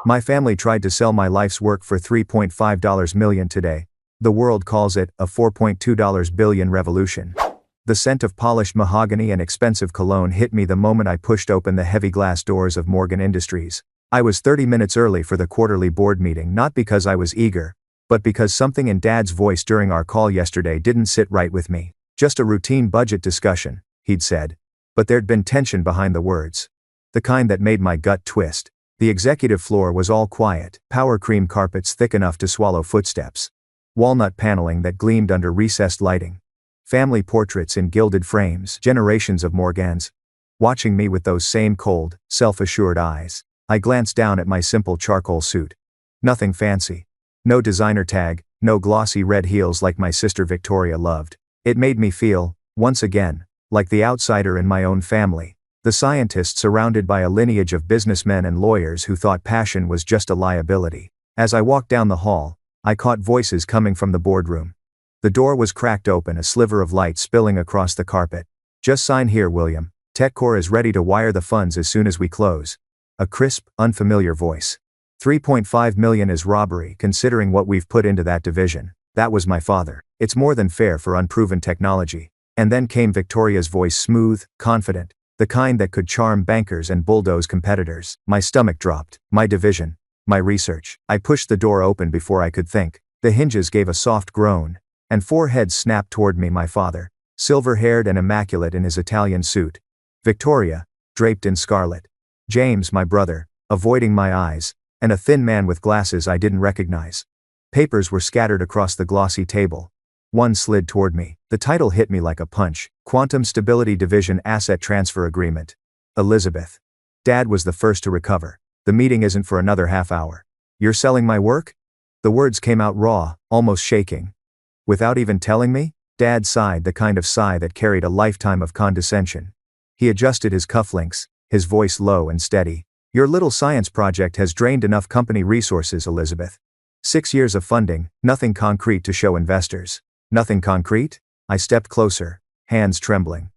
My family tried to sell my life's work for $3.5 million today. The world calls it a $4.2 billion revolution. The scent of polished mahogany and expensive cologne hit me the moment I pushed open the heavy glass doors of Morgan Industries. I was 30 minutes early for the quarterly board meeting, not because I was eager, but because something in Dad's voice during our call yesterday didn't sit right with me. Just a routine budget discussion, he'd said. But there'd been tension behind the words. The kind that made my gut twist. The executive floor was all quiet, power cream carpets thick enough to swallow footsteps. Walnut paneling that gleamed under recessed lighting. Family portraits in gilded frames, generations of Morgans. Watching me with those same cold, self-assured eyes, I glanced down at my simple charcoal suit. Nothing fancy. No designer tag, no glossy red heels like my sister Victoria loved. It made me feel, once again, like the outsider in my own family. The scientist surrounded by a lineage of businessmen and lawyers who thought passion was just a liability. As I walked down the hall, I caught voices coming from the boardroom. The door was cracked open, a sliver of light spilling across the carpet. "Just sign here, William. TechCore is ready to wire the funds as soon as we close." A crisp, unfamiliar voice. $3.5 million is robbery considering what we've put into that division. That was my father. It's more than fair for unproven technology. And then came Victoria's voice, smooth, confident. The kind that could charm bankers and bulldoze competitors. My stomach dropped. My division. My research. I pushed the door open before I could think. The hinges gave a soft groan, and 4 heads snapped toward me. My father, silver-haired and immaculate in his Italian suit. Victoria, draped in scarlet. James, my brother, avoiding my eyes, and a thin man with glasses I didn't recognize. Papers were scattered across the glossy table. One slid toward me. The title hit me like a punch. Quantum Stability Division Asset Transfer Agreement. Elizabeth. Dad was the first to recover. "The meeting isn't for another half hour. You're selling my work?" The words came out raw, almost shaking. "Without even telling me?" Dad sighed, the kind of sigh that carried a lifetime of condescension. He adjusted his cufflinks, his voice low and steady. "Your little science project has drained enough company resources, Elizabeth. 6 years of funding, nothing concrete to show investors." "Nothing concrete?" I stepped closer, hands trembling.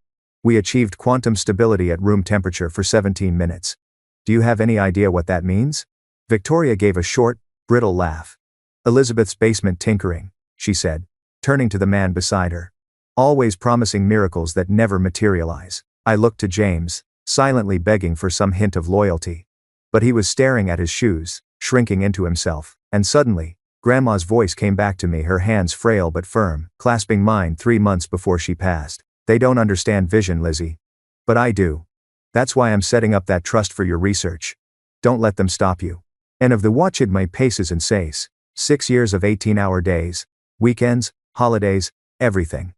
"We achieved quantum stability at room temperature for 17 minutes. Do you have any idea what that means?" Victoria gave a short, brittle laugh. "Elizabeth's basement tinkering," she said, turning to the man beside her. "Always promising miracles that never materialize." I looked to James, silently begging for some hint of loyalty. But he was staring at his shoes, shrinking into himself, and suddenly, Grandma's voice came back to me, her hands frail but firm, clasping mine 3 months before she passed. "They don't understand vision, Lizzie. But I do. That's why I'm setting up that trust for your research. Don't let them stop you. And of the watched my paces and says, 6 years of 18-hour days, weekends, holidays, everything.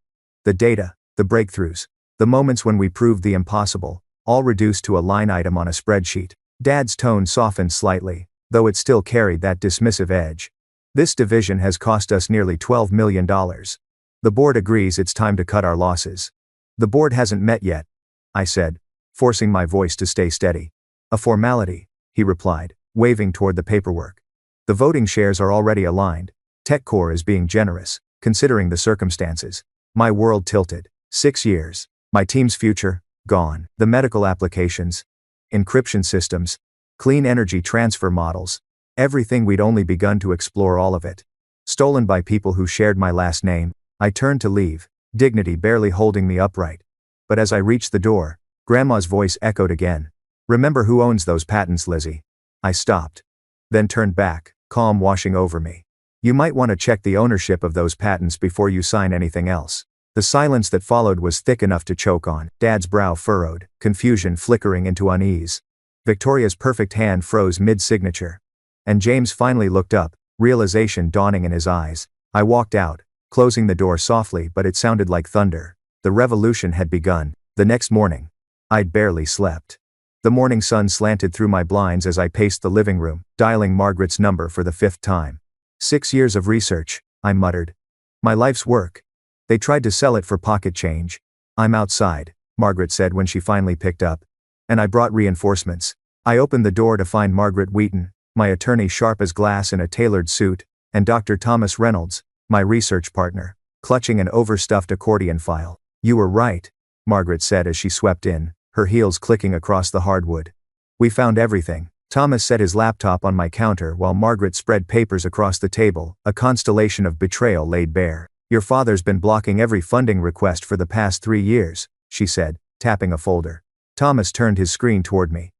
The data, the breakthroughs, the moments when we proved the impossible, all reduced to a line item on a spreadsheet." Dad's tone softened slightly, though it still carried that dismissive edge. "This division has cost us nearly $12 million. The board agrees it's time to cut our losses." "The board hasn't met yet," I said, forcing my voice to stay steady. "A formality," he replied, waving toward the paperwork. "The voting shares are already aligned. TechCore is being generous, considering the circumstances." My world tilted. 6 years. My team's future, gone. The medical applications, encryption systems, clean energy transfer models. Everything we'd only begun to explore, all of it. Stolen by people who shared my last name. I turned to leave, dignity barely holding me upright. But as I reached the door, Grandma's voice echoed again. "Remember who owns those patents, Lizzie." I stopped. Then turned back, calm washing over me. "You might want to check the ownership of those patents before you sign anything else." The silence that followed was thick enough to choke on. Dad's brow furrowed, confusion flickering into unease. Victoria's perfect hand froze mid-signature. And James finally looked up, realization dawning in his eyes. I walked out, closing the door softly, but it sounded like thunder. The revolution had begun. The next morning, I'd barely slept. The morning sun slanted through my blinds as I paced the living room, dialing Margaret's number for the 5th time. 6 years of research, I muttered. My life's work. They tried to sell it for pocket change. "I'm outside," Margaret said when she finally picked up. "And I brought reinforcements." I opened the door to find Margaret Wheaton, my attorney sharp as glass in a tailored suit, and Dr. Thomas Reynolds, my research partner, clutching an overstuffed accordion file. "You were right," Margaret said as she swept in, her heels clicking across the hardwood. "We found everything. Thomas set his laptop on my counter while Margaret spread papers across the table, a constellation of betrayal laid bare. Your father's been blocking every funding request for the past 3 years, she said, tapping a folder. Thomas turned his screen toward me.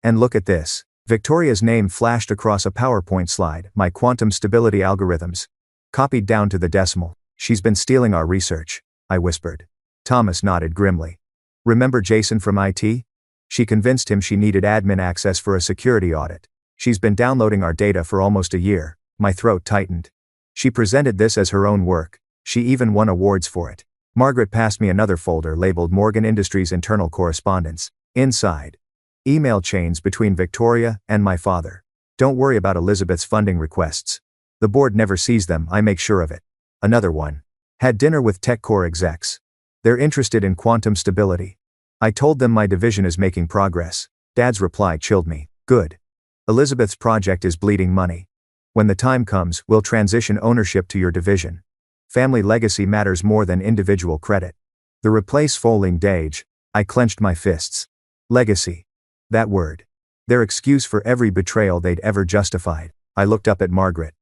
And look at this. Victoria's name flashed across a PowerPoint slide, my quantum stability algorithms. Copied down to the decimal. She's been stealing our research, I whispered. Thomas nodded grimly. Remember Jason from IT? She convinced him she needed admin access for a security audit. She's been downloading our data for almost a year. My throat tightened. She presented this as her own work. She even won awards for it. Margaret passed me another folder labeled Morgan Industries Internal Correspondence. Inside. Email chains between Victoria and my father. Don't worry about Elizabeth's funding requests. The board never sees them, I make sure of it. Another one. Had dinner with TechCore execs. They're interested in quantum stability. I told them my division is making progress. Dad's reply chilled me. Good. Elizabeth's project is bleeding money. When the time comes, we'll transition ownership to your division. Family legacy matters more than individual credit. The replace folding dage. I clenched my fists. Legacy. That word. Their excuse for every betrayal they'd ever justified. I looked up at Margaret.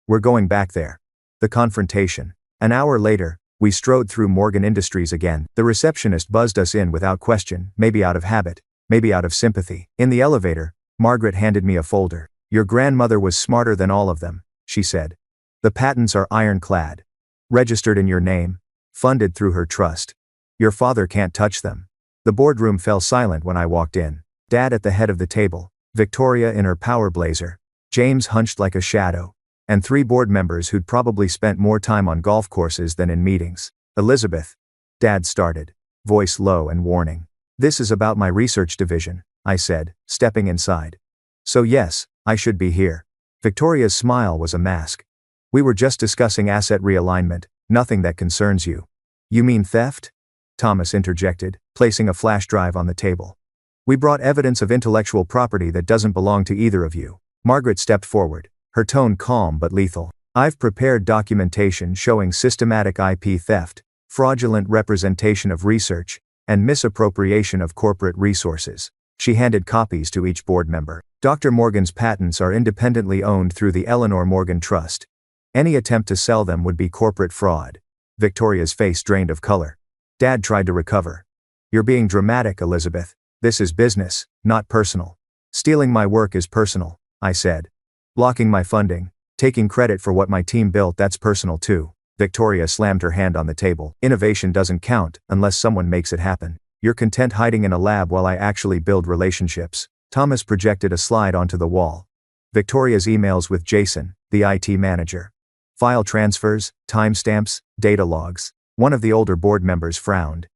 We're going back there. The confrontation. An hour later, we strode through Morgan Industries again. The receptionist buzzed us in without question, maybe out of habit, maybe out of sympathy. In the elevator, Margaret handed me a folder. Your grandmother was smarter than all of them, she said. The patents are ironclad. Registered in your name. Funded through her trust. Your father can't touch them. The boardroom fell silent when I walked in. Dad at the head of the table, Victoria in her power blazer, James hunched like a shadow, and 3 board members who'd probably spent more time on golf courses than in meetings. Elizabeth. Dad started, voice low and warning. This is about my research division, I said, stepping inside. So yes, I should be here. Victoria's smile was a mask. We were just discussing asset realignment, nothing that concerns you. You mean theft? Thomas interjected, placing a flash drive on the table. We brought evidence of intellectual property that doesn't belong to either of you. Margaret stepped forward, her tone calm but lethal. I've prepared documentation showing systematic IP theft, fraudulent representation of research, and misappropriation of corporate resources. She handed copies to each board member. Dr. Morgan's patents are independently owned through the Eleanor Morgan Trust. Any attempt to sell them would be corporate fraud. Victoria's face drained of color. Dad tried to recover. You're being dramatic, Elizabeth. This is business, not personal. Stealing my work is personal, I said. Blocking my funding, taking credit for what my team built, that's personal too. Victoria slammed her hand on the table. Innovation doesn't count unless someone makes it happen. You're content hiding in a lab while I actually build relationships. Thomas projected a slide onto the wall. Victoria's emails with Jason, the IT manager. File transfers, timestamps, data logs. One of the older board members frowned.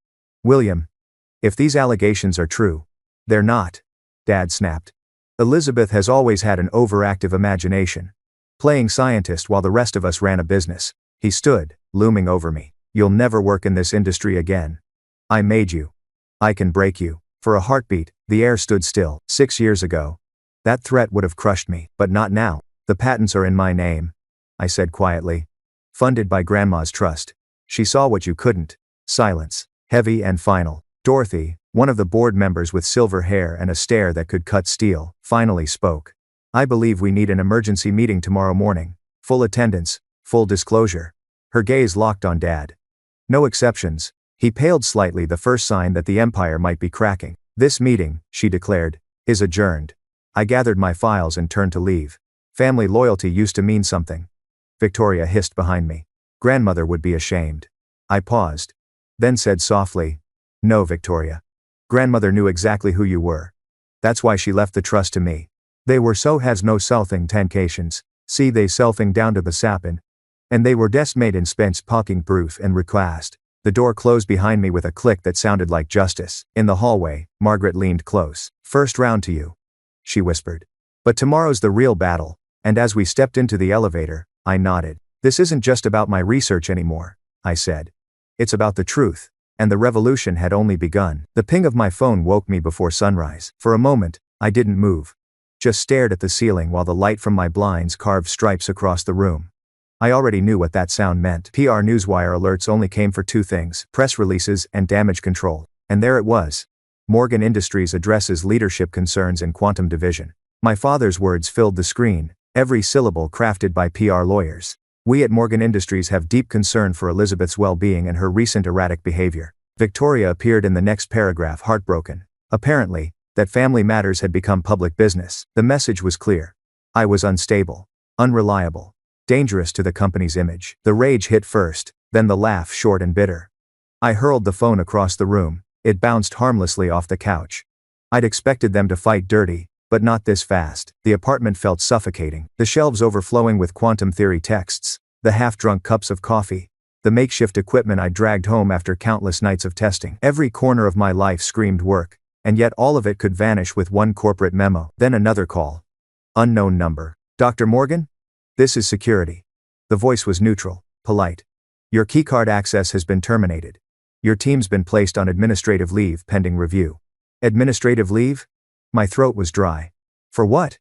William. If these allegations are true. They're not. Dad snapped. Elizabeth has always had an overactive imagination. Playing scientist while the rest of us ran a business. He stood, looming over me. You'll never work in this industry again. I made you. I can break you. For a heartbeat, the air stood still. 6 years ago. That threat would have crushed me, but not now. The patents are in my name, I said quietly. Funded by Grandma's trust. She saw what you couldn't. Silence. Heavy and final. Dorothy, one of the board members with silver hair and a stare that could cut steel, finally spoke. I believe we need an emergency meeting tomorrow morning. Full attendance, full disclosure. Her gaze locked on Dad. No exceptions. He paled slightly, the first sign that the empire might be cracking. This meeting, she declared, is adjourned. I gathered my files and turned to leave. Family loyalty used to mean something. Victoria hissed behind me. Grandmother would be ashamed. I paused. Then said softly, no, Victoria. Grandmother knew exactly who you were. That's why she left the trust to me. They were so has no selfing tencations, see they selfing down to the sapin. And they were des made in Spence pocking proof and request. The door closed behind me with a click that sounded like justice. In the hallway, Margaret leaned close. First round to you, she whispered. But tomorrow's the real battle. And as we stepped into the elevator, I nodded. This isn't just about my research anymore, I said. It's about the truth. And the revolution had only begun. The ping of my phone woke me before sunrise. For a moment, I didn't move. Just stared at the ceiling while the light from my blinds carved stripes across the room. I already knew what that sound meant. PR Newswire alerts only came for 2 things, press releases and damage control. And there it was. Morgan Industries addresses leadership concerns in quantum division. My father's words filled the screen, every syllable crafted by PR lawyers. We at Morgan Industries have deep concern for Elizabeth's well-being and her recent erratic behavior. Victoria appeared in the next paragraph, heartbroken. Apparently, that family matters had become public business. The message was clear. I was unstable, unreliable, dangerous to the company's image. The rage hit first, then the laugh, short and bitter. I hurled the phone across the room. It bounced harmlessly off the couch. I'd expected them to fight dirty, but not this fast. The apartment felt suffocating, the shelves overflowing with quantum theory texts, the half-drunk cups of coffee, the makeshift equipment I dragged home after countless nights of testing. Every corner of my life screamed work, and yet all of it could vanish with one corporate memo. Then another call. Unknown number. Dr. Morgan? This is security. The voice was neutral, polite. Your keycard access has been terminated. Your team's been placed on administrative leave pending review. Administrative leave? My throat was dry. For what?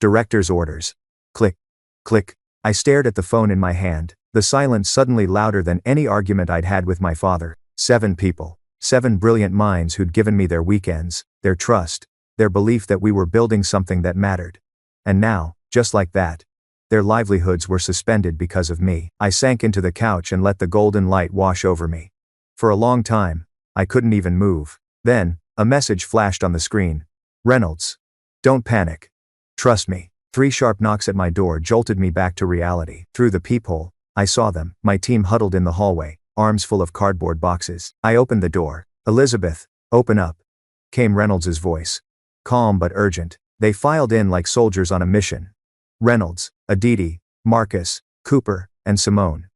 Director's orders. Click. Click. I stared at the phone in my hand, the silence suddenly louder than any argument I'd had with my father. 7 people. 7 brilliant minds who'd given me their weekends, their trust, their belief that we were building something that mattered. And now, just like that, their livelihoods were suspended because of me. I sank into the couch and let the golden light wash over me. For a long time, I couldn't even move. Then, a message flashed on the screen. Reynolds. Don't panic. Trust me. 3 sharp knocks at my door jolted me back to reality. Through the peephole, I saw them, my team huddled in the hallway, arms full of cardboard boxes. I opened the door. Elizabeth, open up, came Reynolds' voice. Calm but urgent. They filed in like soldiers on a mission. Reynolds, Aditi, Marcus, Cooper, and Simone.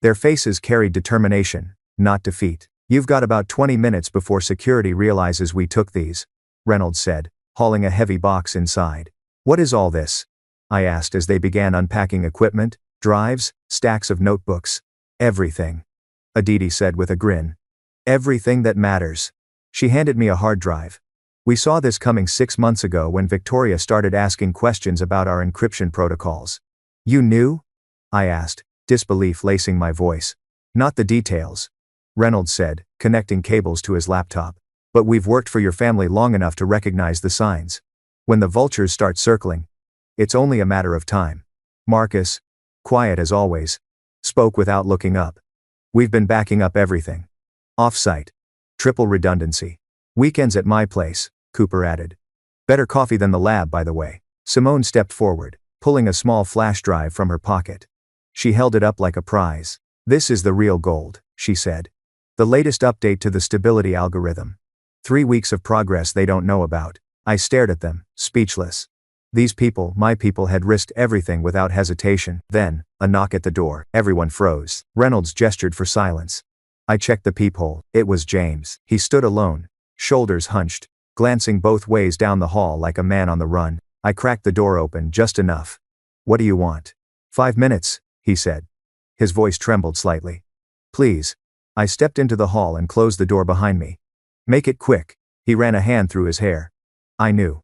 Their faces carried determination, not defeat. You've got about 20 minutes before security realizes we took these, Reynolds said, hauling a heavy box inside. What is all this? I asked as they began unpacking equipment, drives, stacks of notebooks. Everything, Aditi said with a grin. Everything that matters. She handed me a hard drive. We saw this coming 6 months ago when Victoria started asking questions about our encryption protocols. You knew? I asked, disbelief lacing my voice. Not the details, Reynolds said, connecting cables to his laptop. But we've worked for your family long enough to recognize the signs. When the vultures start circling, it's only a matter of time. Marcus, quiet as always, spoke without looking up. We've been backing up everything. Off-site. Triple redundancy. Weekends at my place, Cooper added. Better coffee than the lab, by the way. Simone stepped forward, pulling a small flash drive from her pocket. She held it up like a prize. This is the real gold, she said. The latest update to the stability algorithm. 3 weeks of progress they don't know about. I stared at them, speechless. These people, my people, had risked everything without hesitation. Then, a knock at the door. Everyone froze. Reynolds gestured for silence. I checked the peephole. It was James. He stood alone, shoulders hunched, glancing both ways down the hall like a man on the run. I cracked the door open just enough. What do you want? 5 minutes, he said. His voice trembled slightly. Please. I stepped into the hall and closed the door behind me. Make it quick. He ran a hand through his hair. I knew.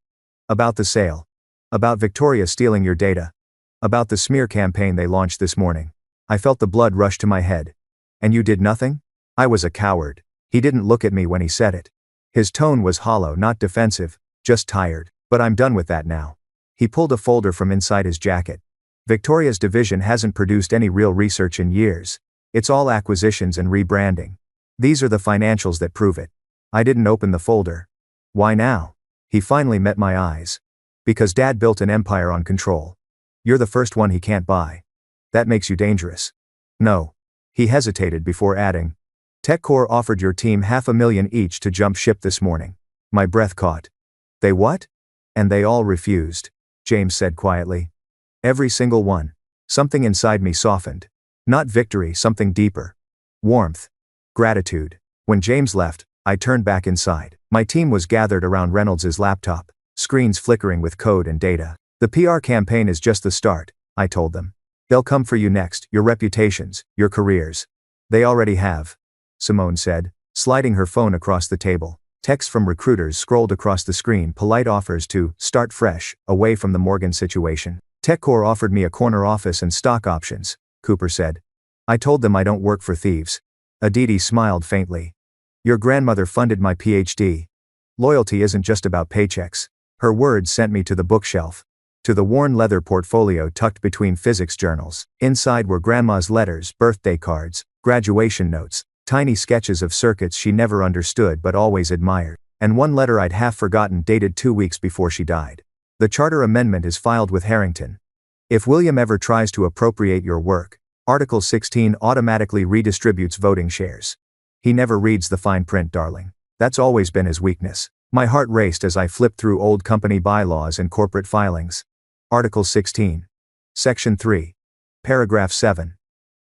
About the sale. About Victoria stealing your data. About the smear campaign they launched this morning. I felt the blood rush to my head. And you did nothing? I was a coward. He didn't look at me when he said it. His tone was hollow, not defensive, just tired. But I'm done with that now. He pulled a folder from inside his jacket. Victoria's division hasn't produced any real research in years. It's all acquisitions and rebranding. These are the financials that prove it. I didn't open the folder. Why now? He finally met my eyes. Because Dad built an empire on control. You're the first one he can't buy. That makes you dangerous. No. He hesitated before adding. TechCore offered your team $500,000 each to jump ship this morning. My breath caught. They what? And they all refused, James said quietly. Every single one. Something inside me softened. Not victory, something deeper. Warmth. Gratitude. When James left, I turned back inside. My team was gathered around Reynolds' laptop, screens flickering with code and data. The PR campaign is just the start, I told them. They'll come for you next, your reputations, your careers. They already have, Simone said, sliding her phone across the table. Texts from recruiters scrolled across the screen, polite offers to start fresh, away from the Morgan situation. TechCore offered me a corner office and stock options, Cooper said. I told them I don't work for thieves. Aditi smiled faintly. Your grandmother funded my PhD. Loyalty isn't just about paychecks. Her words sent me to the bookshelf. To the worn leather portfolio tucked between physics journals. Inside were Grandma's letters, birthday cards, graduation notes, tiny sketches of circuits she never understood but always admired, and one letter I'd half forgotten dated 2 weeks before she died. The charter amendment is filed with Harrington. If William ever tries to appropriate your work, Article 16 automatically redistributes voting shares. He never reads the fine print, darling. That's always been his weakness. My heart raced as I flipped through old company bylaws and corporate filings. Article 16. Section 3. Paragraph 7.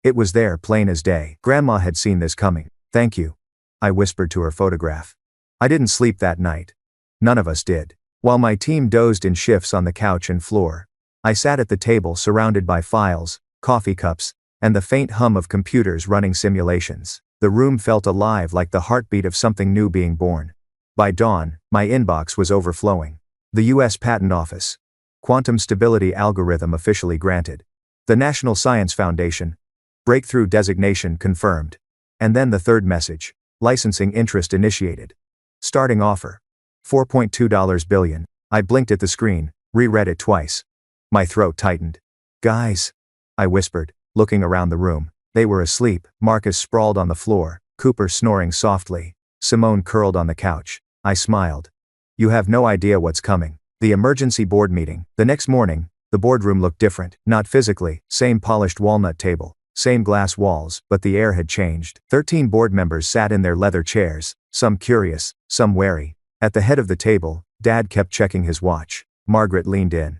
It was there, plain as day. Grandma had seen this coming. Thank you, I whispered to her photograph. I didn't sleep that night. None of us did. While my team dozed in shifts on the couch and floor, I sat at the table surrounded by files, coffee cups, and the faint hum of computers running simulations. The room felt alive, like the heartbeat of something new being born. By dawn, my inbox was overflowing. The U.S. Patent Office. Quantum stability algorithm officially granted. The National Science Foundation. Breakthrough designation confirmed. And then the third message. Licensing interest initiated. Starting offer. $4.2 billion. I blinked at the screen, reread it twice. My throat tightened. Guys, I whispered, looking around the room. They were asleep, Marcus sprawled on the floor, Cooper snoring softly, Simone curled on the couch. I smiled. You have no idea what's coming. The emergency board meeting. The next morning, the boardroom looked different, not physically, same polished walnut table, same glass walls, but the air had changed. 13 board members sat in their leather chairs, some curious, some wary. At the head of the table, Dad kept checking his watch. Margaret leaned in.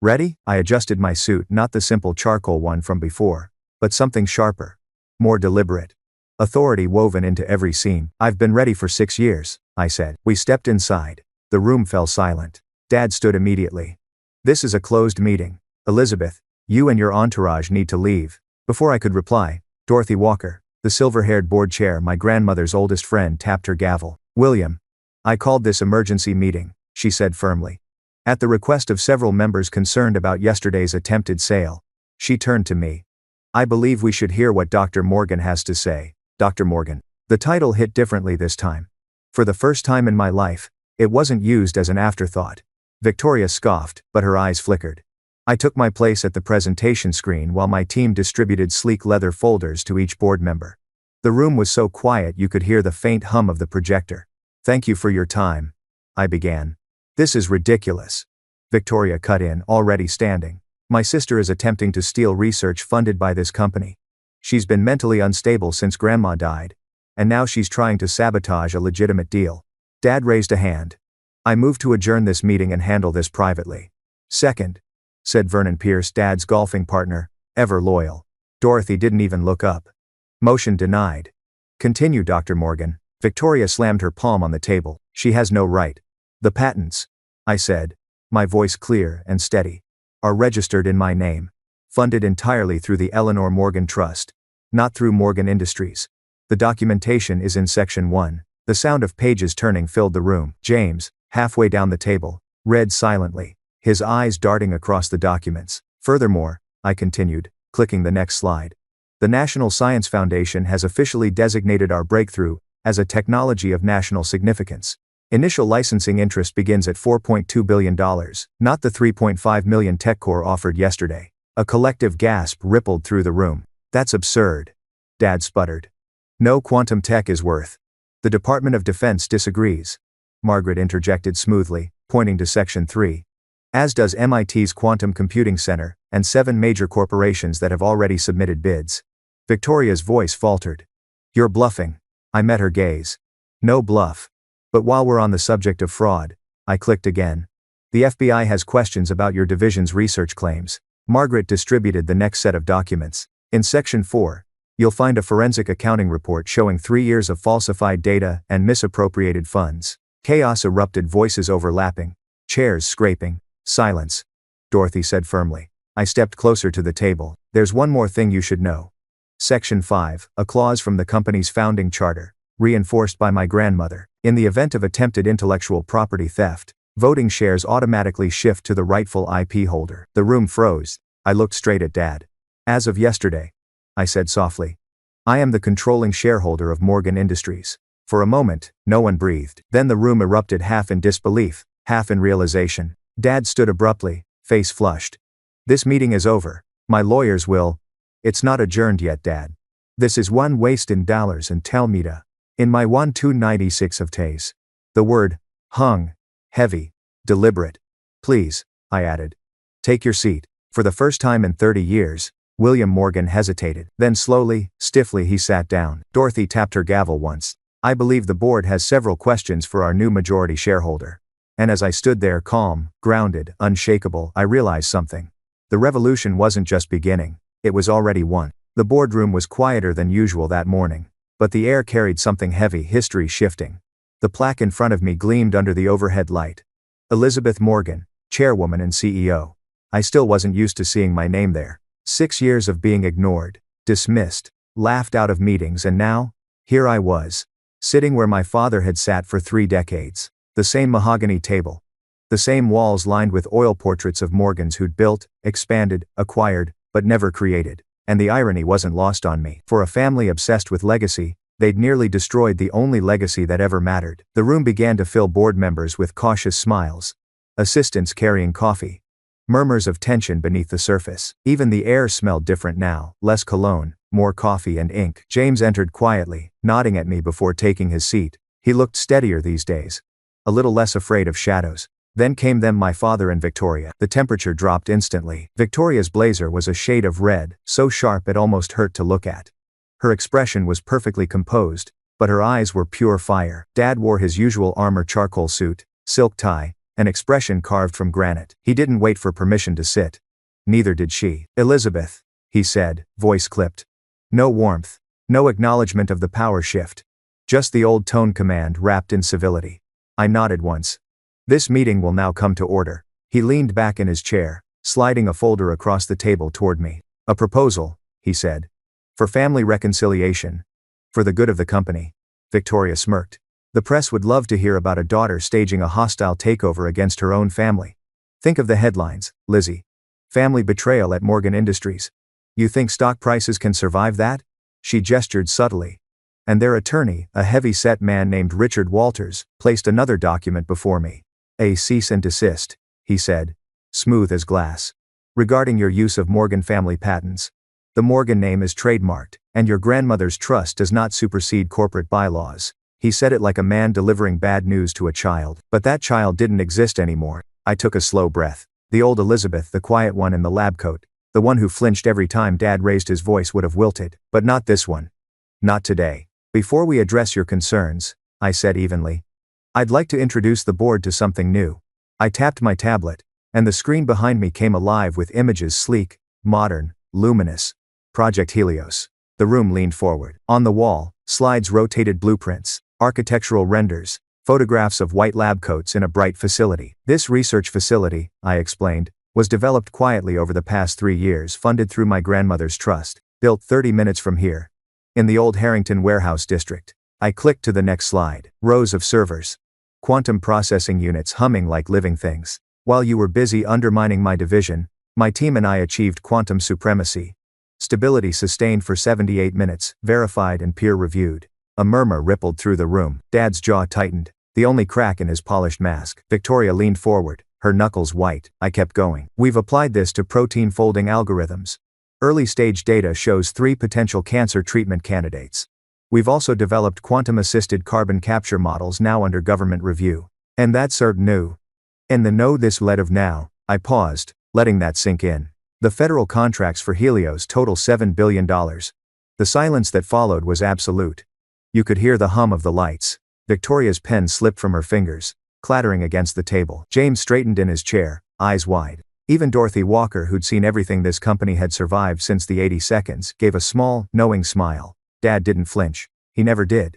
Ready? I adjusted my suit, not the simple charcoal one from before, but something sharper, more deliberate. Authority woven into every seam. I've been ready for 6 years, I said. We stepped inside. The room fell silent. Dad stood immediately. This is a closed meeting. Elizabeth, you and your entourage need to leave. Before I could reply, Dorothy Walker, the silver-haired board chair, my grandmother's oldest friend, tapped her gavel. William, I called this emergency meeting, she said firmly. At the request of several members concerned about yesterday's attempted sale. She turned to me. I believe we should hear what Dr. Morgan has to say. Dr. Morgan. The title hit differently this time. For the first time in my life, it wasn't used as an afterthought. Victoria scoffed, but her eyes flickered. I took my place at the presentation screen while my team distributed sleek leather folders to each board member. The room was so quiet you could hear the faint hum of the projector. Thank you for your time, I began. This is ridiculous. Victoria cut in, already standing. My sister is attempting to steal research funded by this company. She's been mentally unstable since Grandma died, and now she's trying to sabotage a legitimate deal. Dad raised a hand. I move to adjourn this meeting and handle this privately. Second, said Vernon Pierce, Dad's golfing partner, ever loyal. Dorothy didn't even look up. Motion denied. Continue, Dr. Morgan. Victoria slammed her palm on the table. She has no right. The patents, I said, my voice clear and steady, are registered in my name. Funded entirely through the Eleanor Morgan Trust, not through Morgan Industries. The documentation is in Section 1. The sound of pages turning filled the room. James, halfway down the table, read silently, his eyes darting across the documents. Furthermore, I continued, clicking the next slide. The National Science Foundation has officially designated our breakthrough as a technology of national significance. Initial licensing interest begins at $4.2 billion, not the $3.5 million TechCore offered yesterday. A collective gasp rippled through the room. That's absurd, Dad sputtered. No quantum tech is worth. The Department of Defense disagrees, Margaret interjected smoothly, pointing to Section 3. As does MIT's Quantum Computing Center, and 7 major corporations that have already submitted bids. Victoria's voice faltered. You're bluffing. I met her gaze. No bluff. But while we're on the subject of fraud, I clicked again. The FBI has questions about your division's research claims. Margaret distributed the next set of documents. In Section 4, you'll find a forensic accounting report showing 3 years of falsified data and misappropriated funds. Chaos erupted, voices overlapping, chairs scraping. Silence, Dorothy said firmly. I stepped closer to the table. There's one more thing you should know. Section 5, a clause from the company's founding charter, reinforced by my grandmother. In the event of attempted intellectual property theft, voting shares automatically shift to the rightful IP holder. The room froze. I looked straight at Dad. As of yesterday, I said softly, I am the controlling shareholder of Morgan Industries. For a moment, no one breathed. Then the room erupted, half in disbelief, Half in realization, Dad stood abruptly, face flushed. This meeting is over. My lawyers will. It's not adjourned yet, Dad. This is one waste in dollars and tell me to. In my 1296 of tays. The word, hung, heavy, deliberate. Please, I added. Take your seat. For the first time in 30 years, William Morgan hesitated. Then slowly, stiffly he sat down. Dorothy tapped her gavel once. I believe the board has several questions for our new majority shareholder. And as I stood there calm, grounded, unshakable, I realized something. The revolution wasn't just beginning, it was already won. The boardroom was quieter than usual that morning, but the air carried something heavy, history shifting. The plaque in front of me gleamed under the overhead light. Elizabeth Morgan, chairwoman and CEO. I still wasn't used to seeing my name there. 6 years of being ignored, dismissed, laughed out of meetings, and now, here I was, sitting where my father had sat for 3 decades. The same mahogany table. The same walls lined with oil portraits of Morgans who'd built, expanded, acquired, but never created. And the irony wasn't lost on me. For a family obsessed with legacy, they'd nearly destroyed the only legacy that ever mattered. The room began to fill board members with cautious smiles. Assistants carrying coffee. Murmurs of tension beneath the surface. Even the air smelled different now, less cologne, more coffee and ink. James entered quietly, nodding at me before taking his seat. He looked steadier these days. A little less afraid of shadows. Then came my father and Victoria. The temperature dropped instantly. Victoria's blazer was a shade of red, so sharp it almost hurt to look at. Her expression was perfectly composed, but her eyes were pure fire. Dad wore his usual armor charcoal suit, silk tie, an expression carved from granite. He didn't wait for permission to sit. Neither did she. Elizabeth, he said, voice clipped. No warmth. No acknowledgement of the power shift. Just the old tone command wrapped in civility. I nodded once. This meeting will now come to order. He leaned back in his chair, sliding a folder across the table toward me. A proposal, he said. For family reconciliation. For the good of the company. Victoria smirked. The press would love to hear about a daughter staging a hostile takeover against her own family. Think of the headlines, Lizzie. Family betrayal at Morgan Industries. You think stock prices can survive that? She gestured subtly. And their attorney, a heavy-set man named Richard Walters, placed another document before me. A cease and desist, he said, smooth as glass. Regarding your use of Morgan family patents. The Morgan name is trademarked, and your grandmother's trust does not supersede corporate bylaws. He said it like a man delivering bad news to a child. But that child didn't exist anymore. I took a slow breath. The old Elizabeth, the quiet one in the lab coat, the one who flinched every time Dad raised his voice, would have wilted. But not this one. Not today. Before we address your concerns, I said evenly, I'd like to introduce the board to something new. I tapped my tablet, and the screen behind me came alive with images, sleek, modern, luminous. Project Helios. The room leaned forward. On the wall, slides rotated blueprints, architectural renders, photographs of white lab coats in a bright facility. This research facility, I explained, was developed quietly over the past 3 years, funded through my grandmother's trust, built 30 minutes from here. In the old Harrington warehouse district. I clicked to the next slide. Rows of servers. Quantum processing units humming like living things. While you were busy undermining my division, my team and I achieved quantum supremacy. Stability sustained for 78 minutes, verified and peer-reviewed. A murmur rippled through the room. Dad's jaw tightened, the only crack in his polished mask. Victoria leaned forward, her knuckles white. I kept going. We've applied this to protein folding algorithms. Early-stage data shows 3 potential cancer treatment candidates. We've also developed quantum-assisted carbon capture models now under government review. And that's new. And the know this led of now, I paused, letting that sink in. The federal contracts for Helios total $7 billion. The silence that followed was absolute. You could hear the hum of the lights. Victoria's pen slipped from her fingers, clattering against the table. James straightened in his chair, eyes wide. Even Dorothy Walker, who'd seen everything this company had survived since the 80 seconds, gave a small, knowing smile. Dad didn't flinch. He never did.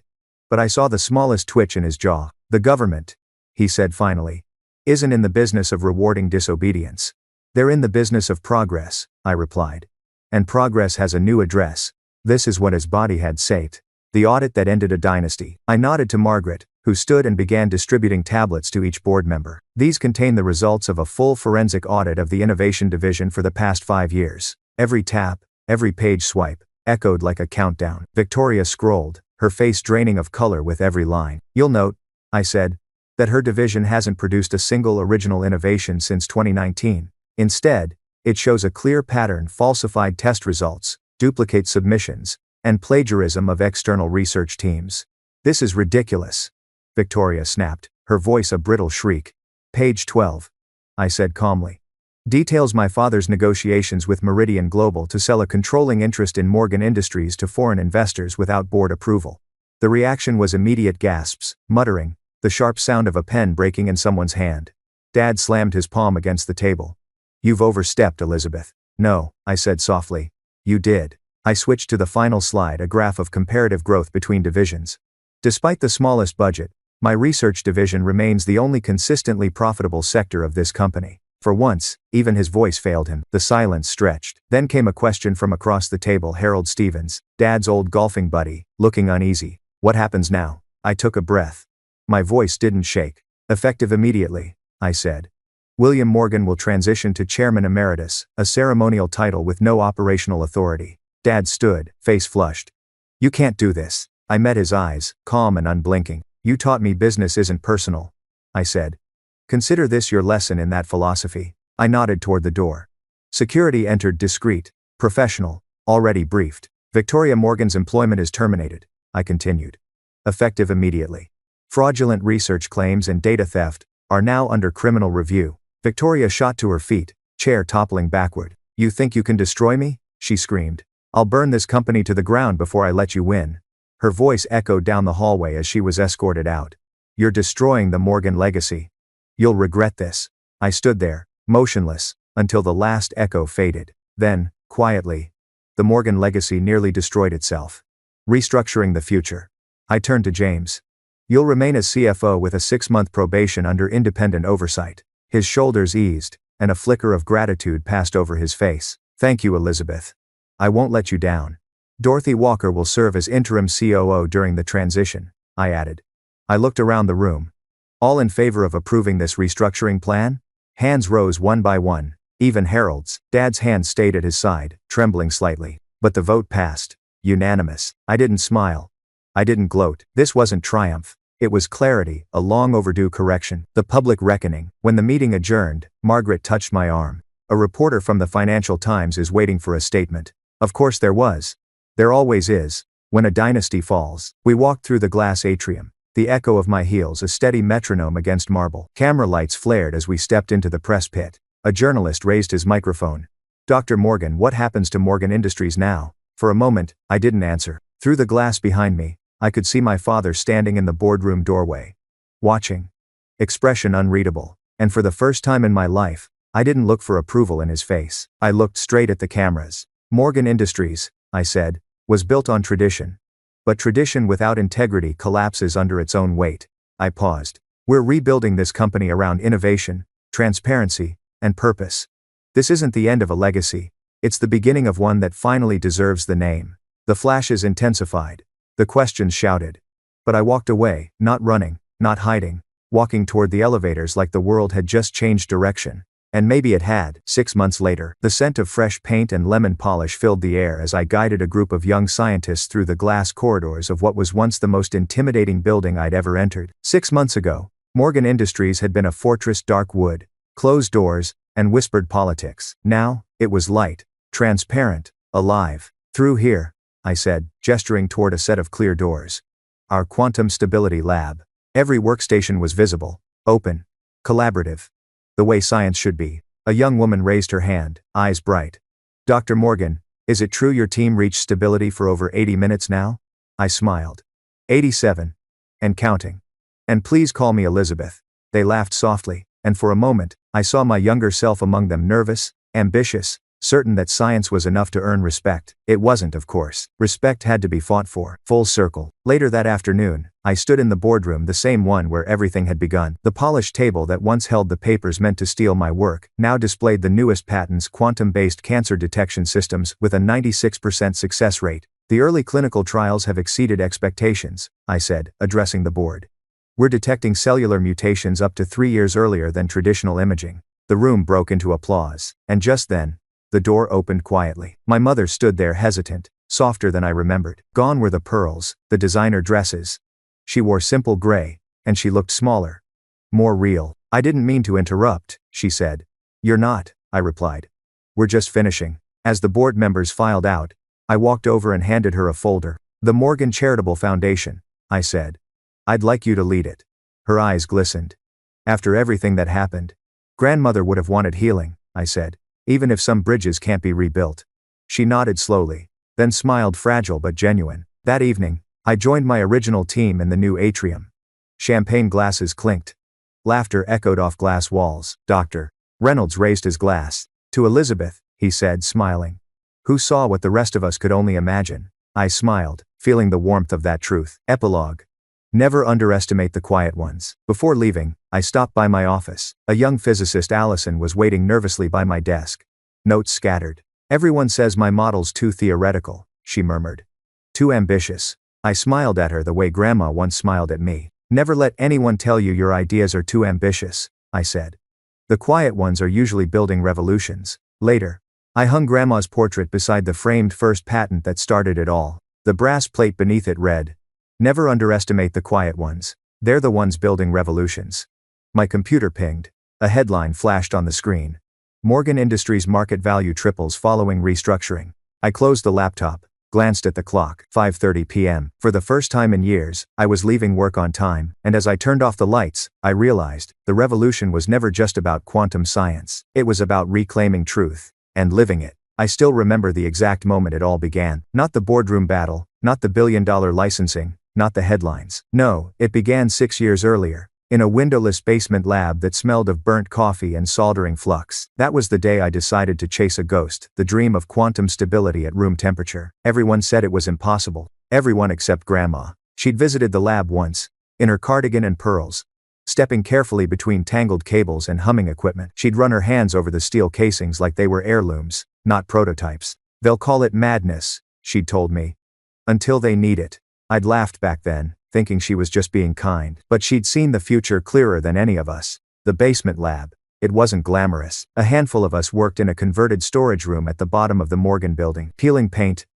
But I saw the smallest twitch in his jaw. The government, he said finally, isn't in the business of rewarding disobedience. They're in the business of progress, I replied. And progress has a new address. This is what his body had saved. The audit that ended a dynasty. I nodded to Margaret, who stood and began distributing tablets to each board member. These contain the results of a full forensic audit of the innovation division for the past 5 years. Every tap, every page swipe, echoed like a countdown. Victoria scrolled, her face draining of color with every line. You'll note, I said, that her division hasn't produced a single original innovation since 2019. Instead, it shows a clear pattern: falsified test results, duplicate submissions, and plagiarism of external research teams. This is ridiculous, Victoria snapped, her voice a brittle shriek. Page 12. I said calmly. Details my father's negotiations with Meridian Global to sell a controlling interest in Morgan Industries to foreign investors without board approval. The reaction was immediate gasps, muttering, the sharp sound of a pen breaking in someone's hand. Dad slammed his palm against the table. You've overstepped, Elizabeth. No, I said softly. You did. I switched to the final slide, a graph of comparative growth between divisions. Despite the smallest budget, my research division remains the only consistently profitable sector of this company. For once, even his voice failed him. The silence stretched. Then came a question from across the table. Harold Stevens, Dad's old golfing buddy, looking uneasy. What happens now? I took a breath. My voice didn't shake. Effective immediately, I said. William Morgan will transition to Chairman Emeritus, a ceremonial title with no operational authority. Dad stood, face flushed. You can't do this. I met his eyes, calm and unblinking. You taught me business isn't personal, I said. Consider this your lesson in that philosophy. I nodded toward the door. Security entered, discreet, professional, already briefed. Victoria Morgan's employment is terminated, I continued. Effective immediately. Fraudulent research claims and data theft are now under criminal review. Victoria shot to her feet, chair toppling backward. You think you can destroy me? She screamed. I'll burn this company to the ground before I let you win. Her voice echoed down the hallway as she was escorted out. You're destroying the Morgan legacy. You'll regret this. I stood there, motionless, until the last echo faded. Then, quietly, the Morgan legacy nearly destroyed itself. Restructuring the future. I turned to James. You'll remain as CFO with a 6-month probation under independent oversight. His shoulders eased, and a flicker of gratitude passed over his face. Thank you, Elizabeth. I won't let you down. Dorothy Walker will serve as interim COO during the transition, I added. I looked around the room. All in favor of approving this restructuring plan? Hands rose one by one, even Harold's. Dad's hand stayed at his side, trembling slightly. But the vote passed. Unanimous. I didn't smile. I didn't gloat. This wasn't triumph. It was clarity, a long overdue correction. The public reckoning. When the meeting adjourned, Margaret touched my arm. A reporter from the Financial Times is waiting for a statement. Of course there was. There always is. When a dynasty falls. We walked through the glass atrium. The echo of my heels a steady metronome against marble. Camera lights flared as we stepped into the press pit. A journalist raised his microphone. Dr. Morgan, what happens to Morgan Industries now? For a moment, I didn't answer. Through the glass behind me, I could see my father standing in the boardroom doorway. Watching. Expression unreadable. And for the first time in my life, I didn't look for approval in his face. I looked straight at the cameras. Morgan Industries, I said, was built on tradition. But tradition without integrity collapses under its own weight. I paused. We're rebuilding this company around innovation, transparency, and purpose. This isn't the end of a legacy. It's the beginning of one that finally deserves the name. The flashes intensified. The questions shouted. But I walked away, not running, not hiding, walking toward the elevators like the world had just changed direction. And maybe it had. 6 months later, the scent of fresh paint and lemon polish filled the air as I guided a group of young scientists through the glass corridors of what was once the most intimidating building I'd ever entered. 6 months ago, Morgan Industries had been a fortress, dark wood, closed doors, and whispered politics. Now, it was light, transparent, alive. Through here, I said, gesturing toward a set of clear doors. Our quantum stability lab. Every workstation was visible, open, collaborative. The way science should be. A young woman raised her hand, eyes bright. Dr. Morgan, is it true your team reached stability for over 80 minutes now? I smiled. 87. And counting. And please call me Elizabeth. They laughed softly, and for a moment, I saw my younger self among them, nervous, ambitious, certain that science was enough to earn respect. It wasn't, of course. Respect had to be fought for. Full circle. Later that afternoon, I stood in the boardroom, the same one where everything had begun. The polished table that once held the papers meant to steal my work, now displayed the newest patents, quantum-based cancer detection systems, with a 96% success rate. The early clinical trials have exceeded expectations, I said, addressing the board. We're detecting cellular mutations up to 3 years earlier than traditional imaging. The room broke into applause. And just then, the door opened quietly. My mother stood there, hesitant, softer than I remembered. Gone were the pearls, the designer dresses. She wore simple gray, and she looked smaller, More real. I didn't mean to interrupt, she said. You're not, I replied. We're just finishing. As the board members filed out, I walked over and handed her a folder. The Morgan Charitable Foundation, I said. I'd like you to lead it. Her eyes glistened. After everything that happened, grandmother would have wanted healing, I said, even if some bridges can't be rebuilt. She nodded slowly, then smiled, fragile but genuine. That evening, I joined my original team in the new atrium. Champagne glasses clinked. Laughter echoed off glass walls. Dr. Reynolds raised his glass. To Elizabeth, he said, smiling. Who saw what the rest of us could only imagine. I smiled, feeling the warmth of that truth. Epilogue. Never underestimate the quiet ones. Before leaving, I stopped by my office. A young physicist, Allison, was waiting nervously by my desk. Notes scattered. Everyone says my model's too theoretical, she murmured. Too ambitious. I smiled at her the way Grandma once smiled at me. Never let anyone tell you your ideas are too ambitious, I said. The quiet ones are usually building revolutions. Later, I hung Grandma's portrait beside the framed first patent that started it all. The brass plate beneath it read, "Never underestimate the quiet ones. They're the ones building revolutions." My computer pinged. A headline flashed on the screen. Morgan Industries market value triples following restructuring. I closed the laptop, glanced at the clock, 5:30 p.m. For the first time in years, I was leaving work on time, and as I turned off the lights, I realized the revolution was never just about quantum science. It was about reclaiming truth and living it. I still remember the exact moment it all began. Not the boardroom battle, not the billion-dollar licensing, not the headlines. No, it began 6 years earlier, in a windowless basement lab that smelled of burnt coffee and soldering flux. That was the day I decided to chase a ghost, the dream of quantum stability at room temperature. Everyone said it was impossible. Everyone except Grandma. She'd visited the lab once, in her cardigan and pearls, stepping carefully between tangled cables and humming equipment. She'd run her hands over the steel casings like they were heirlooms, not prototypes. They'll call it madness, she'd told me. Until they need it. I'd laughed back then, thinking she was just being kind. But she'd seen the future clearer than any of us. The basement lab. It wasn't glamorous. A handful of us worked in a converted storage room at the bottom of the Morgan building, peeling paint,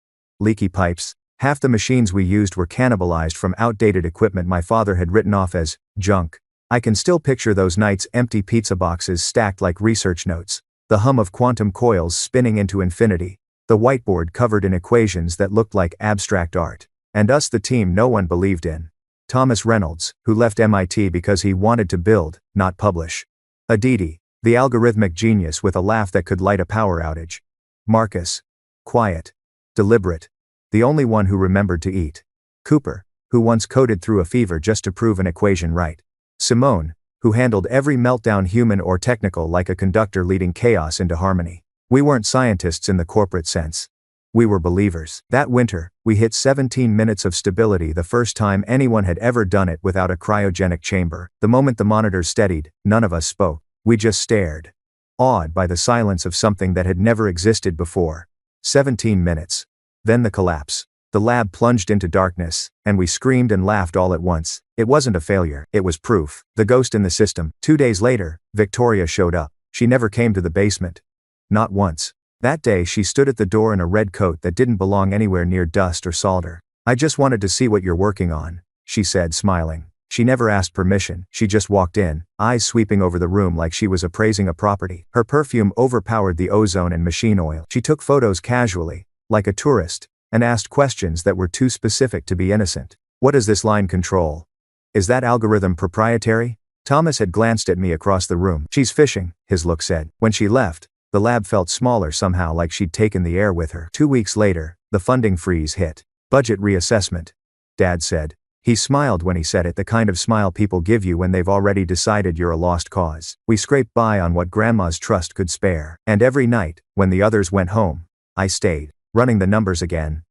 leaky pipes. Half the machines we used were cannibalized from outdated equipment my father had written off as junk. I can still picture those nights, empty pizza boxes stacked like research notes, the hum of quantum coils spinning into infinity, the whiteboard covered in equations that looked like abstract art. And us, the team no one believed in. Thomas Reynolds, who left MIT because he wanted to build, not publish. Aditi, the algorithmic genius with a laugh that could light a power outage. Marcus, quiet, deliberate, the only one who remembered to eat. Cooper, who once coded through a fever just to prove an equation right. Simone, who handled every meltdown, human or technical, like a conductor leading chaos into harmony. We weren't scientists in the corporate sense. We were believers. That winter, we hit 17 minutes of stability, the first time anyone had ever done it without a cryogenic chamber. The moment the monitors steadied, none of us spoke. We just stared, awed by the silence of something that had never existed before. 17 minutes. Then the collapse. The lab plunged into darkness, and we screamed and laughed all at once. It wasn't a failure, it was proof. The ghost in the system. 2 days later, Victoria showed up. She never came to the basement. Not once. That day she stood at the door in a red coat that didn't belong anywhere near dust or solder. "I just wanted to see what you're working on," she said, smiling. She never asked permission, she just walked in, eyes sweeping over the room like she was appraising a property. Her perfume overpowered the ozone and machine oil. She took photos casually, like a tourist, and asked questions that were too specific to be innocent. "What does this line control? Is that algorithm proprietary?" Thomas had glanced at me across the room. "She's fishing," his look said. When she left, the lab felt smaller somehow, like she'd taken the air with her. 2 weeks later, the funding freeze hit. "Budget reassessment," Dad said. He smiled when he said it, the kind of smile people give you when they've already decided you're a lost cause. We scraped by on what Grandma's trust could spare. And every night, when the others went home, I stayed, running the numbers again,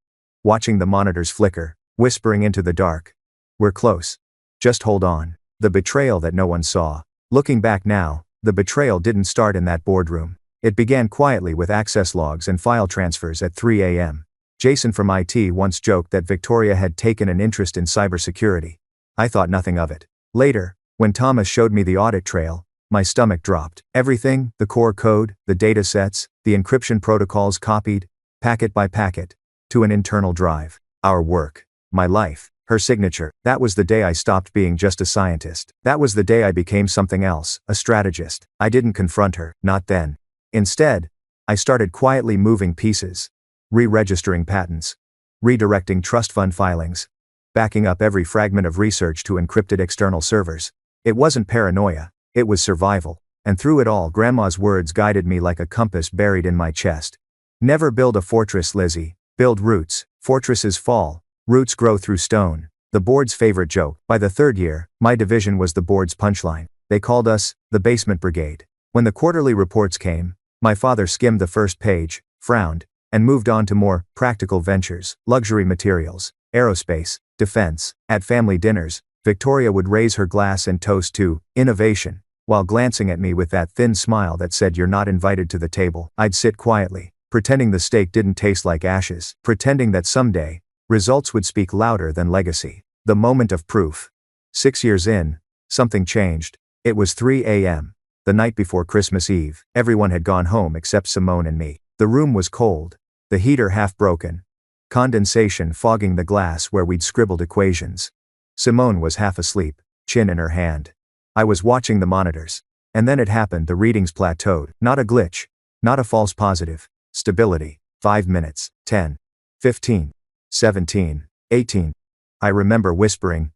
watching the monitors flicker, whispering into the dark. "We're close. Just hold on." The betrayal that no one saw. Looking back now, the betrayal didn't start in that boardroom. It began quietly with access logs and file transfers at 3 a.m. Jason from IT once joked that Victoria had taken an interest in cybersecurity. I thought nothing of it. Later, when Thomas showed me the audit trail, my stomach dropped. Everything, the core code, the data sets, the encryption protocols, copied, packet by packet, to an internal drive. Our work, my life, Her signature. That was the day I stopped being just a scientist. That was the day I became something else, a strategist. I didn't confront her, not then. Instead, I started quietly moving pieces. Re-registering patents. Redirecting trust fund filings. Backing up every fragment of research to encrypted external servers. It wasn't paranoia, it was survival. And through it all, Grandma's words guided me like a compass buried in my chest. Never build a fortress, Lizzie. Build roots. Fortresses fall. Roots grow through stone. The board's favorite joke. By the third year, my division was the board's punchline. They called us the Basement Brigade. When the quarterly reports came, my father skimmed the first page, frowned, and moved on to more practical ventures, luxury materials, aerospace, defense. At family dinners, Victoria would raise her glass and toast to innovation, while glancing at me with that thin smile that said you're not invited to the table. I'd sit quietly, pretending the steak didn't taste like ashes, pretending that someday, results would speak louder than legacy. The moment of proof. 6 years in, something changed. It was 3 a.m. The night before Christmas Eve. Everyone had gone home except Simone and me. The room was cold, the heater half broken, condensation fogging the glass where we'd scribbled equations. Simone was half asleep, chin in her hand. I was watching the monitors. And then it happened, the readings plateaued. Not a glitch. Not a false positive. Stability. 5 minutes. 10. 15. 17. 18. I remember whispering,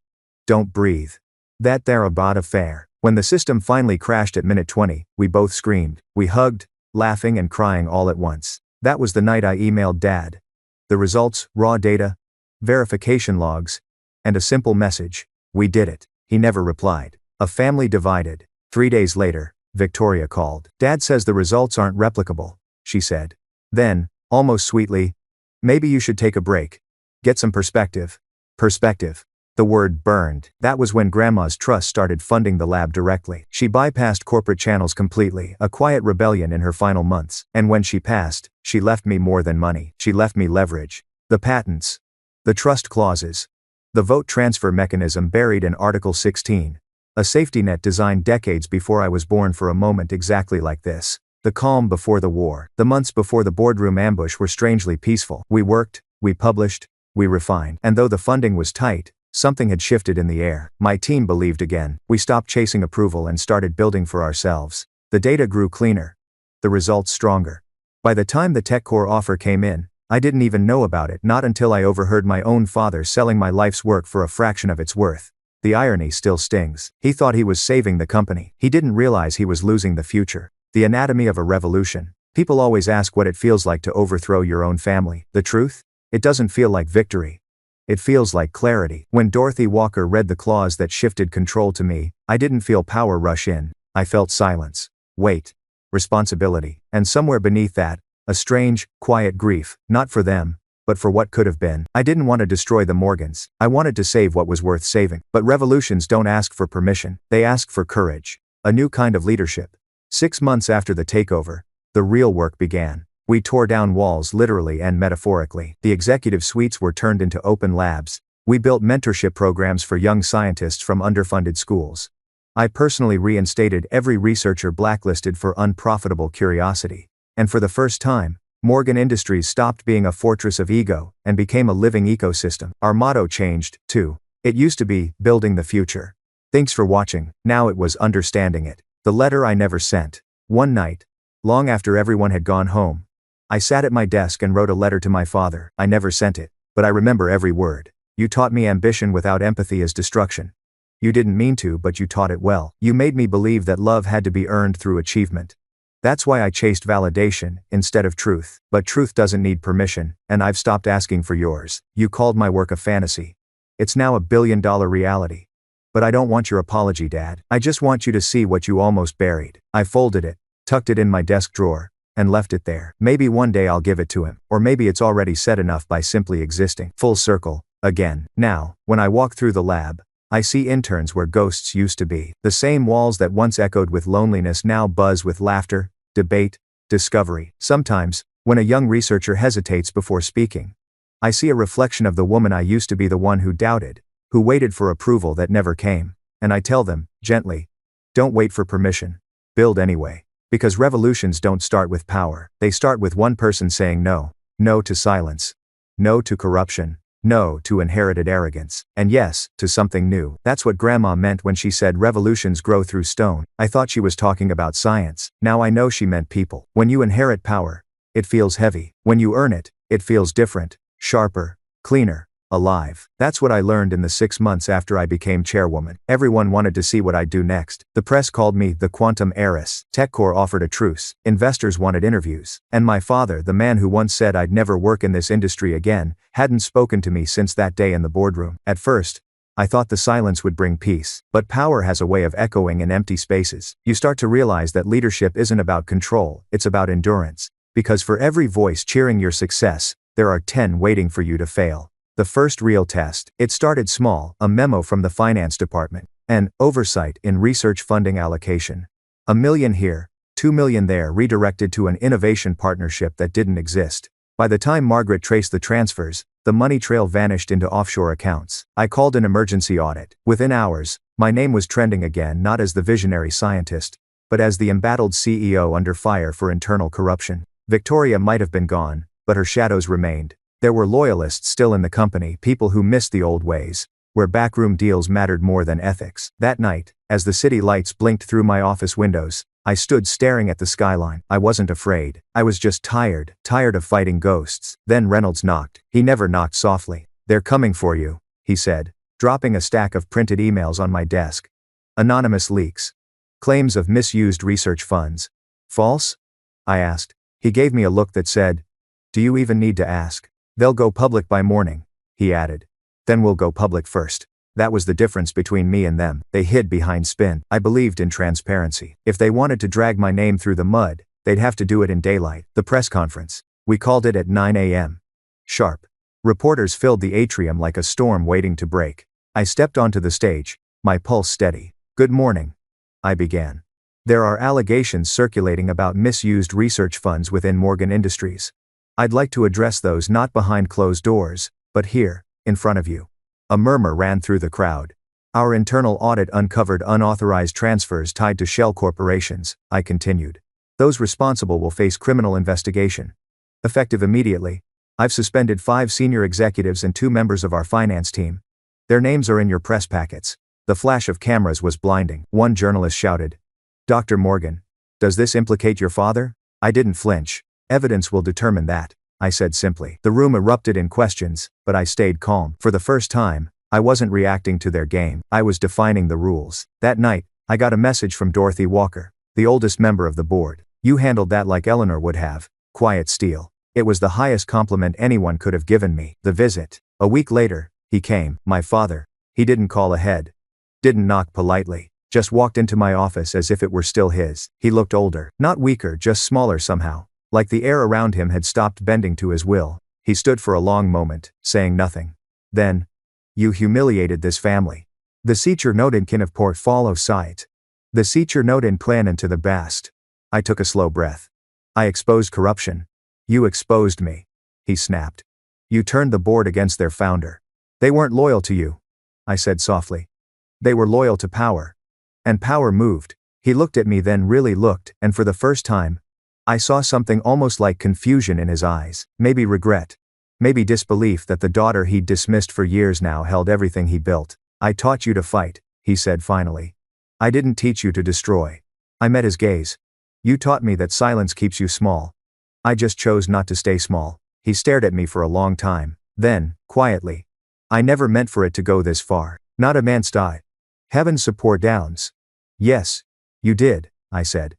"Don't breathe. That there a bad affair." When the system finally crashed at minute 20, we both screamed. We hugged, laughing and crying all at once. That was the night I emailed Dad. The results, raw data, verification logs, and a simple message. We did it. He never replied. A family divided. 3 days later, Victoria called. "Dad says the results aren't replicable," she said. Then, almost sweetly, "Maybe you should take a break. Get some perspective." Perspective. The word burned. That was when Grandma's trust started funding the lab directly. She bypassed corporate channels completely, a quiet rebellion in her final months. And when she passed, she left me more than money. She left me leverage. The patents. The trust clauses. The vote transfer mechanism buried in Article 16. A safety net designed decades before I was born for a moment exactly like this. The calm before the war. The months before the boardroom ambush were strangely peaceful. We worked, we published, we refined. And though the funding was tight, something had shifted in the air. My team believed again. We stopped chasing approval and started building for ourselves. The data grew cleaner. The results stronger. By the time the TechCore offer came in, I didn't even know about it, not until I overheard my own father selling my life's work for a fraction of its worth. The irony still stings. He thought he was saving the company. He didn't realize he was losing the future. The anatomy of a revolution. People always ask what it feels like to overthrow your own family. The truth? It doesn't feel like victory. It feels like clarity. When Dorothy Walker read the clause that shifted control to me, I didn't feel power rush in. I felt silence, weight, responsibility, and somewhere beneath that, a strange, quiet grief, not for them, but for what could have been. I didn't want to destroy the Morgans. I wanted to save what was worth saving. But revolutions don't ask for permission. They ask for courage. A new kind of leadership. 6 months after the takeover, the real work began. We tore down walls literally and metaphorically. The executive suites were turned into open labs. We built mentorship programs for young scientists from underfunded schools. I personally reinstated every researcher blacklisted for unprofitable curiosity. And for the first time, Morgan Industries stopped being a fortress of ego and became a living ecosystem. Our motto changed, too. It used to be, building the future. Thanks for watching. Now it was understanding it. The letter I never sent. One night, long after everyone had gone home, I sat at my desk and wrote a letter to my father. I never sent it, but I remember every word. You taught me ambition without empathy is destruction. You didn't mean to, but you taught it well. You made me believe that love had to be earned through achievement. That's why I chased validation instead of truth. But truth doesn't need permission, and I've stopped asking for yours. You called my work a fantasy. It's now a billion-dollar reality. But I don't want your apology, Dad. I just want you to see what you almost buried. I folded it, tucked it in my desk drawer, and left it there. Maybe one day I'll give it to him, or maybe it's already said enough by simply existing. Full circle, again. Now, when I walk through the lab, I see interns where ghosts used to be. The same walls that once echoed with loneliness now buzz with laughter, debate, discovery. Sometimes, when a young researcher hesitates before speaking, I see a reflection of the woman I used to be, the one who doubted, who waited for approval that never came. And I tell them, gently, don't wait for permission. Build anyway. Because revolutions don't start with power. They start with one person saying no. No to silence. No to corruption. No to inherited arrogance. And yes, to something new. That's what Grandma meant when she said revolutions grow through stone. I thought she was talking about science. Now I know she meant people. When you inherit power, it feels heavy. When you earn it, it feels different, sharper, cleaner, alive. That's what I learned in the 6 months after I became chairwoman. Everyone wanted to see what I'd do next. The press called me the quantum heiress. TechCore offered a truce. Investors wanted interviews. And my father, the man who once said I'd never work in this industry again, hadn't spoken to me since that day in the boardroom. At first, I thought the silence would bring peace. But power has a way of echoing in empty spaces. You start to realize that leadership isn't about control, it's about endurance. Because for every voice cheering your success, there are 10 waiting for you to fail. The first real test. It started small, a memo from the finance department. An oversight in research funding allocation. $1 million here, $2 million there redirected to an innovation partnership that didn't exist. By the time Margaret traced the transfers, the money trail vanished into offshore accounts. I called an emergency audit. Within hours, my name was trending again, not as the visionary scientist, but as the embattled CEO under fire for internal corruption. Victoria might have been gone, but her shadows remained. There were loyalists still in the company, people who missed the old ways, where backroom deals mattered more than ethics. That night, as the city lights blinked through my office windows, I stood staring at the skyline. I wasn't afraid. I was just tired of fighting ghosts. Then Reynolds knocked. He never knocked softly. "They're coming for you," he said, dropping a stack of printed emails on my desk. Anonymous leaks. Claims of misused research funds. False? I asked. He gave me a look that said, "Do you even need to ask? They'll go public by morning," he added. "Then we'll go public first." That was the difference between me and them. They hid behind spin. I believed in transparency. If they wanted to drag my name through the mud, they'd have to do it in daylight. The press conference. We called it at 9 a.m. Sharp. Reporters filled the atrium like a storm waiting to break. I stepped onto the stage, my pulse steady. "Good morning," I began. "There are allegations circulating about misused research funds within Morgan Industries. I'd like to address those not behind closed doors, but here, in front of you." A murmur ran through the crowd. "Our internal audit uncovered unauthorized transfers tied to shell corporations," I continued. "Those responsible will face criminal investigation. Effective immediately. I've suspended 5 senior executives and 2 members of our finance team. Their names are in your press packets." The flash of cameras was blinding. One journalist shouted, "Dr. Morgan, does this implicate your father?" I didn't flinch. "Evidence will determine that," I said simply. The room erupted in questions, but I stayed calm. For the first time, I wasn't reacting to their game. I was defining the rules. That night, I got a message from Dorothy Walker, the oldest member of the board. "You handled that like Eleanor would have. Quiet steel." It was the highest compliment anyone could have given me. The visit. A week later, he came. My father. He didn't call ahead. Didn't knock politely. Just walked into my office as if it were still his. He looked older. Not weaker, just smaller somehow. Like the air around him had stopped bending to his will. He stood for a long moment, saying nothing. Then, "You humiliated this family. The seacher noten kin of portfolio sight. The seacher noten plan into the best." I took a slow breath. "I exposed corruption. You exposed me," he snapped. "You turned the board against their founder. They weren't loyal to you," I said softly. "They were loyal to power. And power moved." He looked at me, then really looked, and for the first time, I saw something almost like confusion in his eyes. Maybe regret. Maybe disbelief that the daughter he'd dismissed for years now held everything he built. "I taught you to fight," he said finally. "I didn't teach you to destroy." I met his gaze. "You taught me that silence keeps you small. I just chose not to stay small." He stared at me for a long time. Then, quietly, "I never meant for it to go this far. Not a man's die. Heaven support downs." "Yes, you did," I said.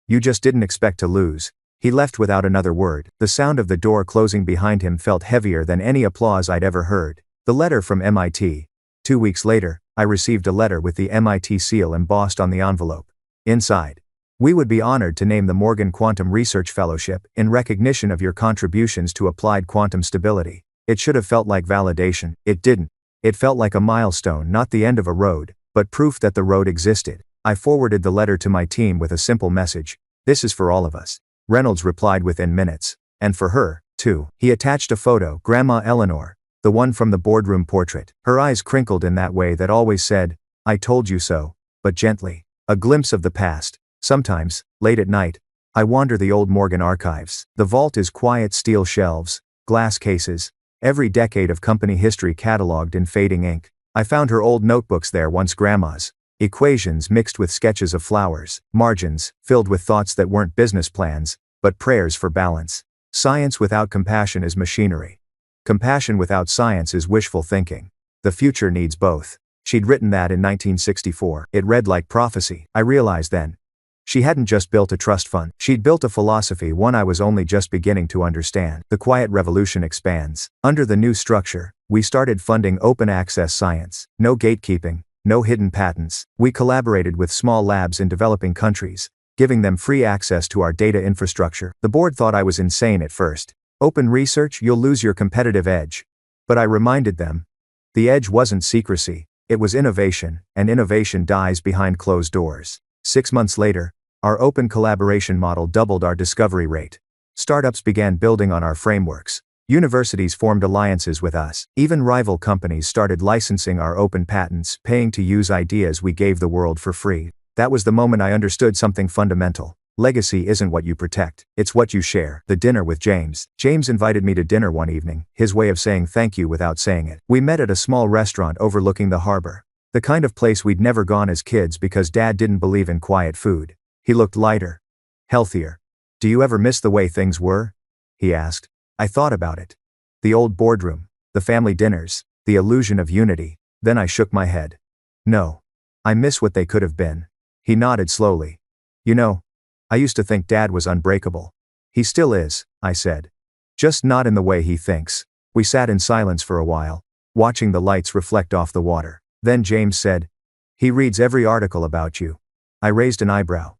"You just didn't expect to lose." He left without another word. The sound of the door closing behind him felt heavier than any applause I'd ever heard. The letter from MIT. 2 weeks later, I received a letter with the MIT seal embossed on the envelope. Inside, "We would be honored to name the Morgan Quantum Research Fellowship in recognition of your contributions to applied quantum stability." It should have felt like validation. It didn't. It felt like a milestone, not the end of a road, but proof that the road existed. I forwarded the letter to my team with a simple message. "This is for all of us." Reynolds replied within minutes. "And for her, too." He attached a photo, Grandma Eleanor, the one from the boardroom portrait. Her eyes crinkled in that way that always said, "I told you so," but gently. A glimpse of the past. Sometimes, late at night, I wander the old Morgan archives. The vault is quiet, steel shelves, glass cases, Every decade of company history cataloged in fading ink. I found her old notebooks there, once grandma's. Equations mixed with sketches of flowers, margins filled with thoughts that weren't business plans, but prayers for balance. Science without compassion is machinery. Compassion without science is wishful thinking. The future needs both. She'd written that in 1964. It read like prophecy. I realized then. She hadn't just built a trust fund. She'd built a philosophy, one I was only just beginning to understand. The quiet revolution expands. Under the new structure, we started funding open access science. No gatekeeping, no hidden patents. We collaborated with small labs in developing countries, giving them free access to our data infrastructure. The board thought I was insane at first. Open research, you'll lose your competitive edge. But I reminded them, the edge wasn't secrecy, it was innovation, and innovation dies behind closed doors. 6 months later, our open collaboration model doubled our discovery rate. Startups began building on our frameworks. Universities formed alliances with us. Even rival companies started licensing our open patents, paying to use ideas we gave the world for free. That was the moment I understood something fundamental. Legacy isn't what you protect, it's what you share. The dinner with James. James invited me to dinner one evening, his way of saying thank you without saying it. We met at a small restaurant overlooking the harbor. The kind of place we'd never gone as kids because Dad didn't believe in quiet food. He looked lighter, healthier. Do you ever miss the way things were? He asked. I thought about it. The old boardroom, the family dinners, the illusion of unity. Then I shook my head. No. I miss what they could have been. He nodded slowly. You know, I used to think Dad was unbreakable. He still is, I said. Just not in the way he thinks. We sat in silence for a while, watching the lights reflect off the water. Then James said, he reads every article about you. I raised an eyebrow.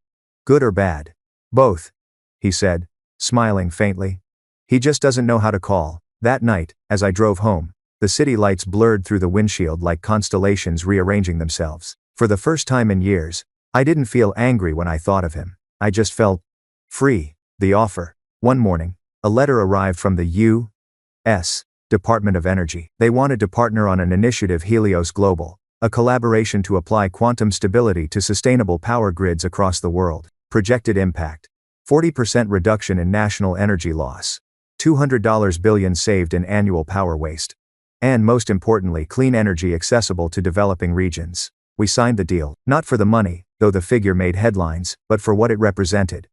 Good or bad? Both, he said, smiling faintly. He just doesn't know how to call. That night, as I drove home, the city lights blurred through the windshield like constellations rearranging themselves. For the first time in years, I didn't feel angry when I thought of him. I just felt free. The offer. One morning, a letter arrived from the U.S. Department of Energy. They wanted to partner on an initiative, Heiress Global, a collaboration to apply quantum stability to sustainable power grids across the world. Projected impact: 40% reduction in national energy loss, $200 billion saved in annual power waste, and most importantly, clean energy accessible to developing regions. We signed the deal, not for the money, though the figure made headlines, but for what it represented.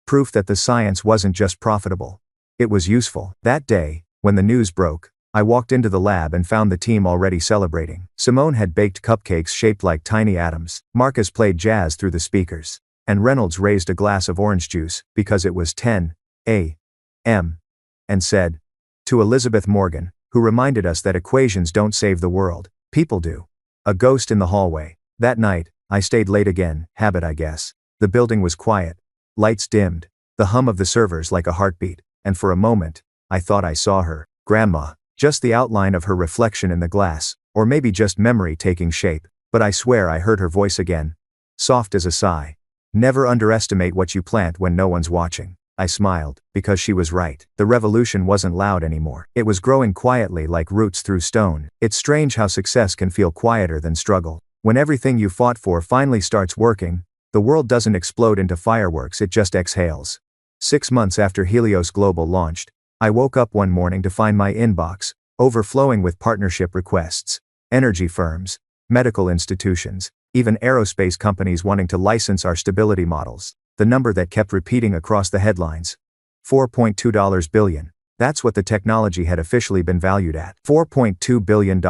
Proof that the science wasn't just profitable. It was useful. That day, when the news broke, I walked into the lab and found the team already celebrating. Simone had baked cupcakes shaped like tiny atoms. Marcus played jazz through the speakers. And Reynolds raised a glass of orange juice, because it was 10 a.m., and said, to Elizabeth Morgan, who reminded us that equations don't save the world, people do. A ghost in the hallway. That night, I stayed late again, habit I guess. The building was quiet. Lights dimmed. The hum of the servers like a heartbeat. And for a moment, I thought I saw her. Grandma. Just the outline of her reflection in the glass. Or maybe just memory taking shape. But I swear I heard her voice again. Soft as a sigh. Never underestimate what you plant when no one's watching. I smiled, because she was right. The revolution wasn't loud anymore. It was growing quietly like roots through stone. It's strange how success can feel quieter than struggle. When everything you fought for finally starts working, the world doesn't explode into fireworks, it just exhales. 6 months after Heiress Global launched, I woke up one morning to find my inbox overflowing with partnership requests. Energy firms, medical institutions, even aerospace companies wanting to license our stability models. The number that kept repeating across the headlines. $4.2 billion. That's what the technology had officially been valued at. $4.2 billion.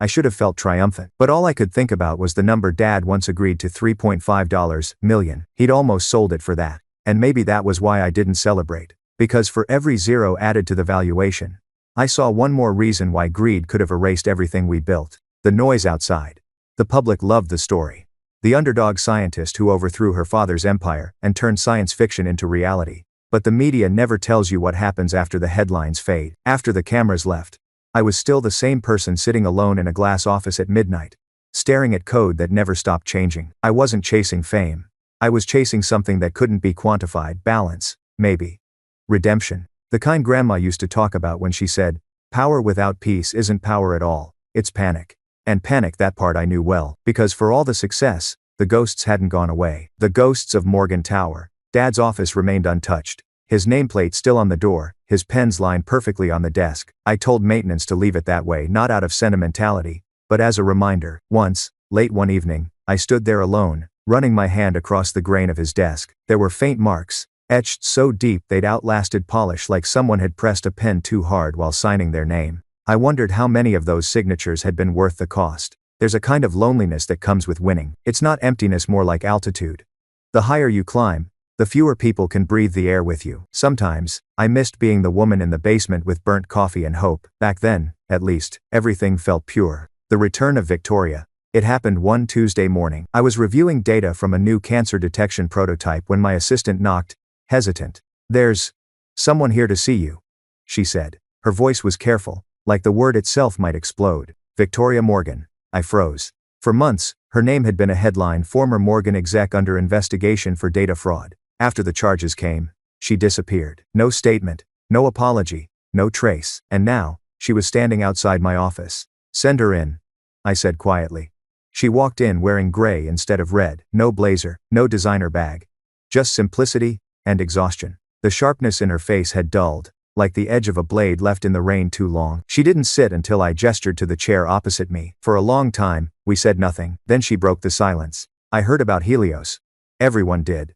I should have felt triumphant. But all I could think about was the number Dad once agreed to, $3.5 million. He'd almost sold it for that. And maybe that was why I didn't celebrate. Because for every zero added to the valuation, I saw one more reason why greed could have erased everything we built. The noise outside. The public loved the story. The underdog scientist who overthrew her father's empire and turned science fiction into reality. But the media never tells you what happens after the headlines fade. After the cameras left, I was still the same person sitting alone in a glass office at midnight, staring at code that never stopped changing. I wasn't chasing fame. I was chasing something that couldn't be quantified. Balance, maybe. Redemption. The kind Grandma used to talk about when she said, power without peace isn't power at all, it's panic. And panic, that part I knew well, because for all the success, the ghosts hadn't gone away. The ghosts of Morgan Tower. Dad's office remained untouched. His nameplate still on the door, his pens lined perfectly on the desk. I told maintenance to leave it that way, not out of sentimentality, but as a reminder. Once, late one evening, I stood there alone, running my hand across the grain of his desk. There were faint marks, etched so deep they'd outlasted polish, like someone had pressed a pen too hard while signing their name. I wondered how many of those signatures had been worth the cost. There's a kind of loneliness that comes with winning. It's not emptiness, more like altitude. The higher you climb, the fewer people can breathe the air with you. Sometimes, I missed being the woman in the basement with burnt coffee and hope. Back then, at least, everything felt pure. The return of Victoria. It happened one Tuesday morning. I was reviewing data from a new cancer detection prototype when my assistant knocked, hesitant. "There's someone here to see you," she said. Her voice was careful, like the word itself might explode. Victoria Morgan. I froze. For months, her name had been a headline: former Morgan exec under investigation for data fraud. After the charges came, she disappeared. No statement, no apology, no trace. And now, she was standing outside my office. "Send her in," I said quietly. She walked in wearing gray instead of red, no blazer, no designer bag. Just simplicity and exhaustion. The sharpness in her face had dulled, like the edge of a blade left in the rain too long. She didn't sit until I gestured to the chair opposite me. For a long time, we said nothing. Then she broke the silence. "I heard about Helios." "Everyone did,"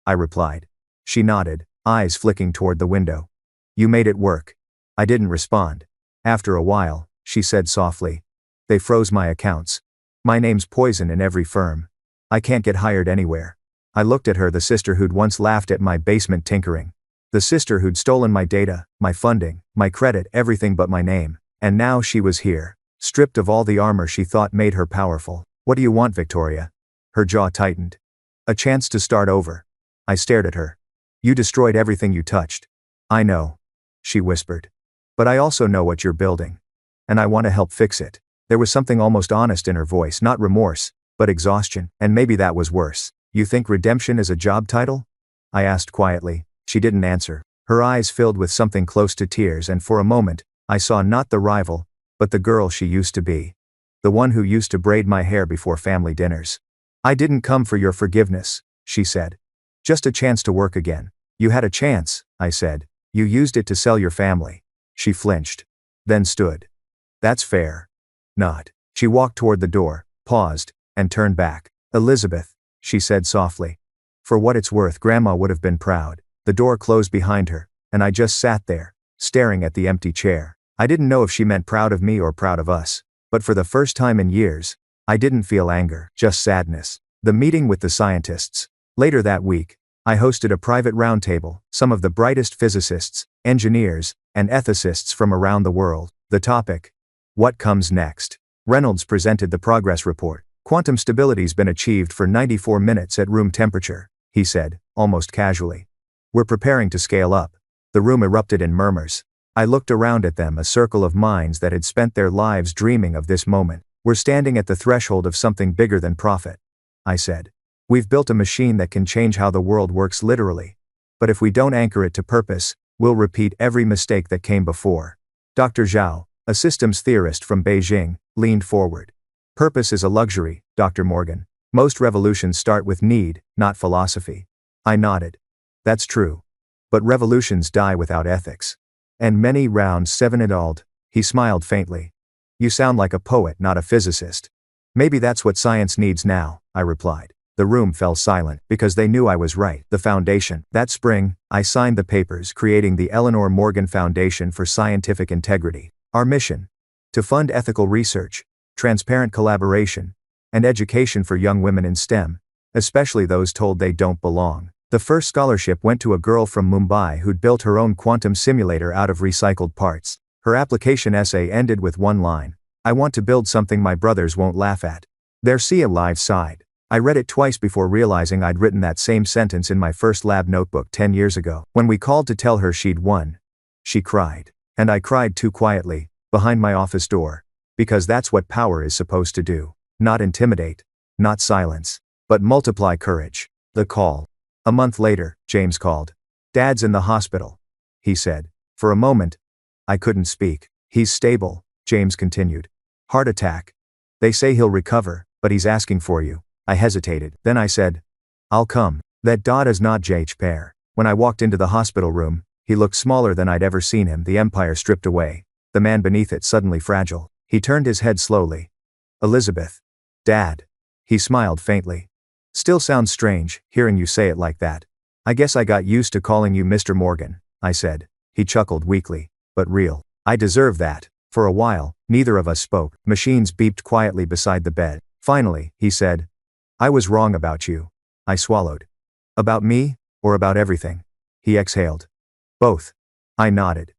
I replied. She nodded, eyes flicking toward the window. "You made it work." I didn't respond. After a while, she said softly, "They froze my accounts. My name's poison in every firm. I can't get hired anywhere." I looked at her, the sister who'd once laughed at my basement tinkering. The sister who'd stolen my data, my funding, my credit, everything but my name. And now she was here, stripped of all the armor she thought made her powerful. "What do you want, Victoria?" Her jaw tightened. "A chance to start over." I stared at her. "You destroyed everything you touched." "I know," she whispered. "But I also know what you're building. And I want to help fix it." There was something almost honest in her voice, not remorse, but exhaustion. And maybe that was worse. "You think redemption is a job title?" I asked quietly. She didn't answer. Her eyes filled with something close to tears, and for a moment, I saw not the rival, but the girl she used to be. The one who used to braid my hair before family dinners. "I didn't come for your forgiveness," she said. "Just a chance to work again." "You had a chance," I said. "You used it to sell your family." She flinched. Then stood. "That's fair." Not. She walked toward the door, paused, and turned back. "Elizabeth," she said softly. "For what it's worth, Grandma would have been proud." The door closed behind her, and I just sat there, staring at the empty chair. I didn't know if she meant proud of me or proud of us. But for the first time in years, I didn't feel anger, just sadness. The meeting with the scientists. Later that week, I hosted a private roundtable, some of the brightest physicists, engineers, and ethicists from around the world. The topic: what comes next? Reynolds presented the progress report. "Quantum stability's been achieved for 94 minutes at room temperature," he said, almost casually. "We're preparing to scale up." The room erupted in murmurs. I looked around at them, a circle of minds that had spent their lives dreaming of this moment. "We're standing at the threshold of something bigger than profit," I said. "We've built a machine that can change how the world works, literally. But if we don't anchor it to purpose, we'll repeat every mistake that came before." Dr. Zhao, a systems theorist from Beijing, leaned forward. "Purpose is a luxury, Dr. Morgan. Most revolutions start with need, not philosophy." I nodded. "That's true. But revolutions die without ethics." "And many rounds 7 et al." He smiled faintly. "You sound like a poet, not a physicist." "Maybe that's what science needs now," I replied. The room fell silent, because they knew I was right. The foundation. That spring, I signed the papers creating the Eleanor Morgan Foundation for Scientific Integrity. Our mission: to fund ethical research, transparent collaboration, and education for young women in STEM, especially those told they don't belong. The first scholarship went to a girl from Mumbai who'd built her own quantum simulator out of recycled parts. Her application essay ended with one line: "I want to build something my brothers won't laugh at." There, see a live side. I read it twice before realizing I'd written that same sentence in my first lab notebook 10 years ago. When we called to tell her she'd won, she cried. And I cried too, quietly, behind my office door. Because that's what power is supposed to do. Not intimidate, not silence, but multiply courage. The call. A month later, James called. "Dad's in the hospital," he said. For a moment, I couldn't speak. "He's stable," James continued. "Heart attack. They say he'll recover, but he's asking for you." I hesitated. Then I said, "I'll come." That dot is not J pair. When I walked into the hospital room, he looked smaller than I'd ever seen him, the empire stripped away, the man beneath it suddenly fragile. He turned his head slowly. Elizabeth. Dad. He smiled faintly. Still sounds strange, hearing you say it like that. I guess I got used to calling you Mr. Morgan, I said. He chuckled weakly. But real. I deserve that. For a while, neither of us spoke. Machines beeped quietly beside the bed. Finally, he said, I was wrong about you. I swallowed. About me, or about everything? He exhaled. Both. I nodded.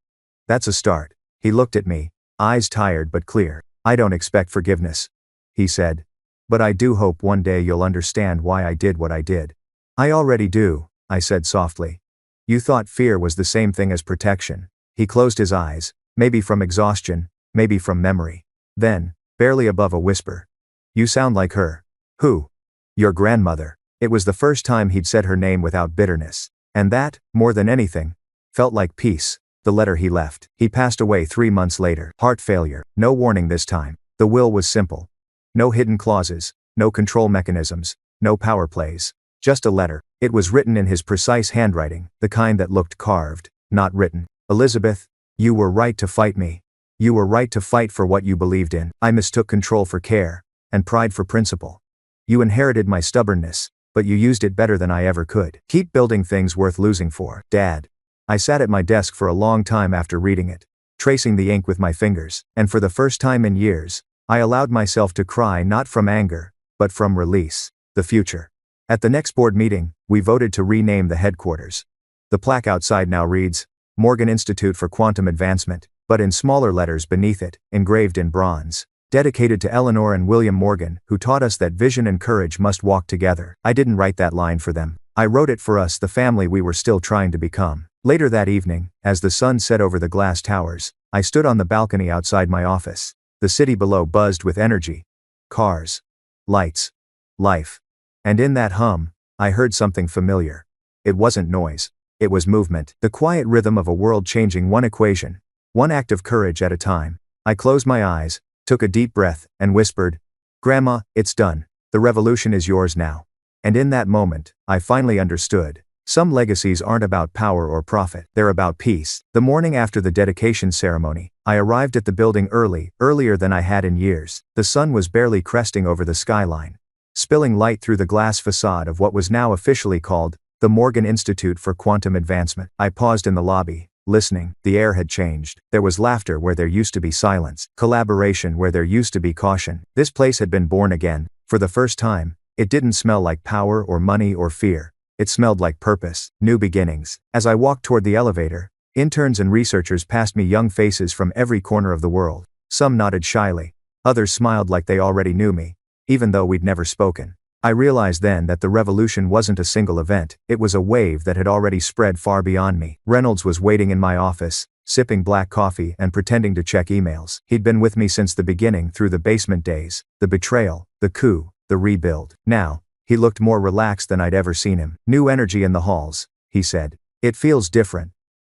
That's a start. He looked at me, eyes tired but clear. I don't expect forgiveness, he said. But I do hope one day you'll understand why I did what I did. I already do, I said softly. You thought fear was the same thing as protection. He closed his eyes, maybe from exhaustion, maybe from memory. Then, barely above a whisper. You sound like her. Who? Your grandmother. It was the first time he'd said her name without bitterness. And that, more than anything, felt like peace. The letter he left. He passed away 3 months later. Heart failure. No warning this time. The will was simple. No hidden clauses, no control mechanisms, no power plays. Just a letter. It was written in his precise handwriting, the kind that looked carved, not written. Elizabeth, you were right to fight me. You were right to fight for what you believed in. I mistook control for care, and pride for principle. You inherited my stubbornness, but you used it better than I ever could. Keep building things worth losing for. Dad. I sat at my desk for a long time after reading it, tracing the ink with my fingers, and for the first time in years, I allowed myself to cry not from anger, but from release. The future. At the next board meeting, we voted to rename the headquarters. The plaque outside now reads, Morgan Institute for Quantum Advancement, but in smaller letters beneath it, engraved in bronze. Dedicated to Eleanor and William Morgan, who taught us that vision and courage must walk together. I didn't write that line for them. I wrote it for us, the family we were still trying to become. Later that evening, as the sun set over the glass towers, I stood on the balcony outside my office. The city below buzzed with energy. Cars. Lights. Life. And in that hum, I heard something familiar. It wasn't noise. It was movement. The quiet rhythm of a world changing one equation, one act of courage at a time. I closed my eyes, took a deep breath, and whispered, Grandma, it's done. The revolution is yours now. And in that moment, I finally understood. Some legacies aren't about power or profit. They're about peace. The morning after the dedication ceremony, I arrived at the building earlier than I had in years. The sun was barely cresting over the skyline, spilling light through the glass facade of what was now officially called the Morgan Institute for Quantum Advancement. I paused in the lobby, listening. The air had changed. There was laughter where there used to be silence, collaboration where there used to be caution. This place had been born again. For the first time, it didn't smell like power or money or fear. It smelled like purpose, new beginnings. As I walked toward the elevator, interns and researchers passed me, young faces from every corner of the world. Some nodded shyly. Others smiled like they already knew me, even though we'd never spoken. I realized then that the revolution wasn't a single event. It was a wave that had already spread far beyond me. Reynolds was waiting in my office, sipping black coffee and pretending to check emails. He'd been with me since the beginning, through the basement days, the betrayal, the coup, the rebuild. Now, he looked more relaxed than I'd ever seen him. New energy in the halls, he said. It feels different.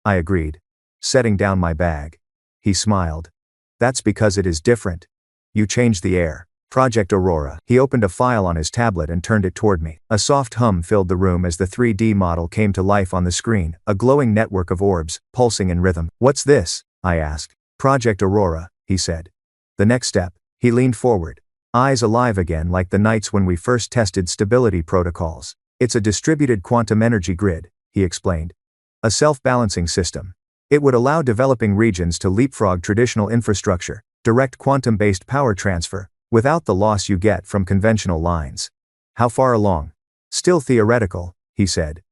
I agreed. Setting down my bag. He smiled. That's because it is different. You changed the air. Project Aurora. He opened a file on his tablet and turned it toward me. A soft hum filled the room as the 3D model came to life on the screen, a glowing network of orbs, pulsing in rhythm. What's this? I asked. Project Aurora, he said. The next step. He leaned forward, eyes alive again like the nights when we first tested stability protocols. It's a distributed quantum energy grid, he explained. A self-balancing system. It would allow developing regions to leapfrog traditional infrastructure, direct quantum-based power transfer, without the loss you get from conventional lines. How far along? Still theoretical, he said.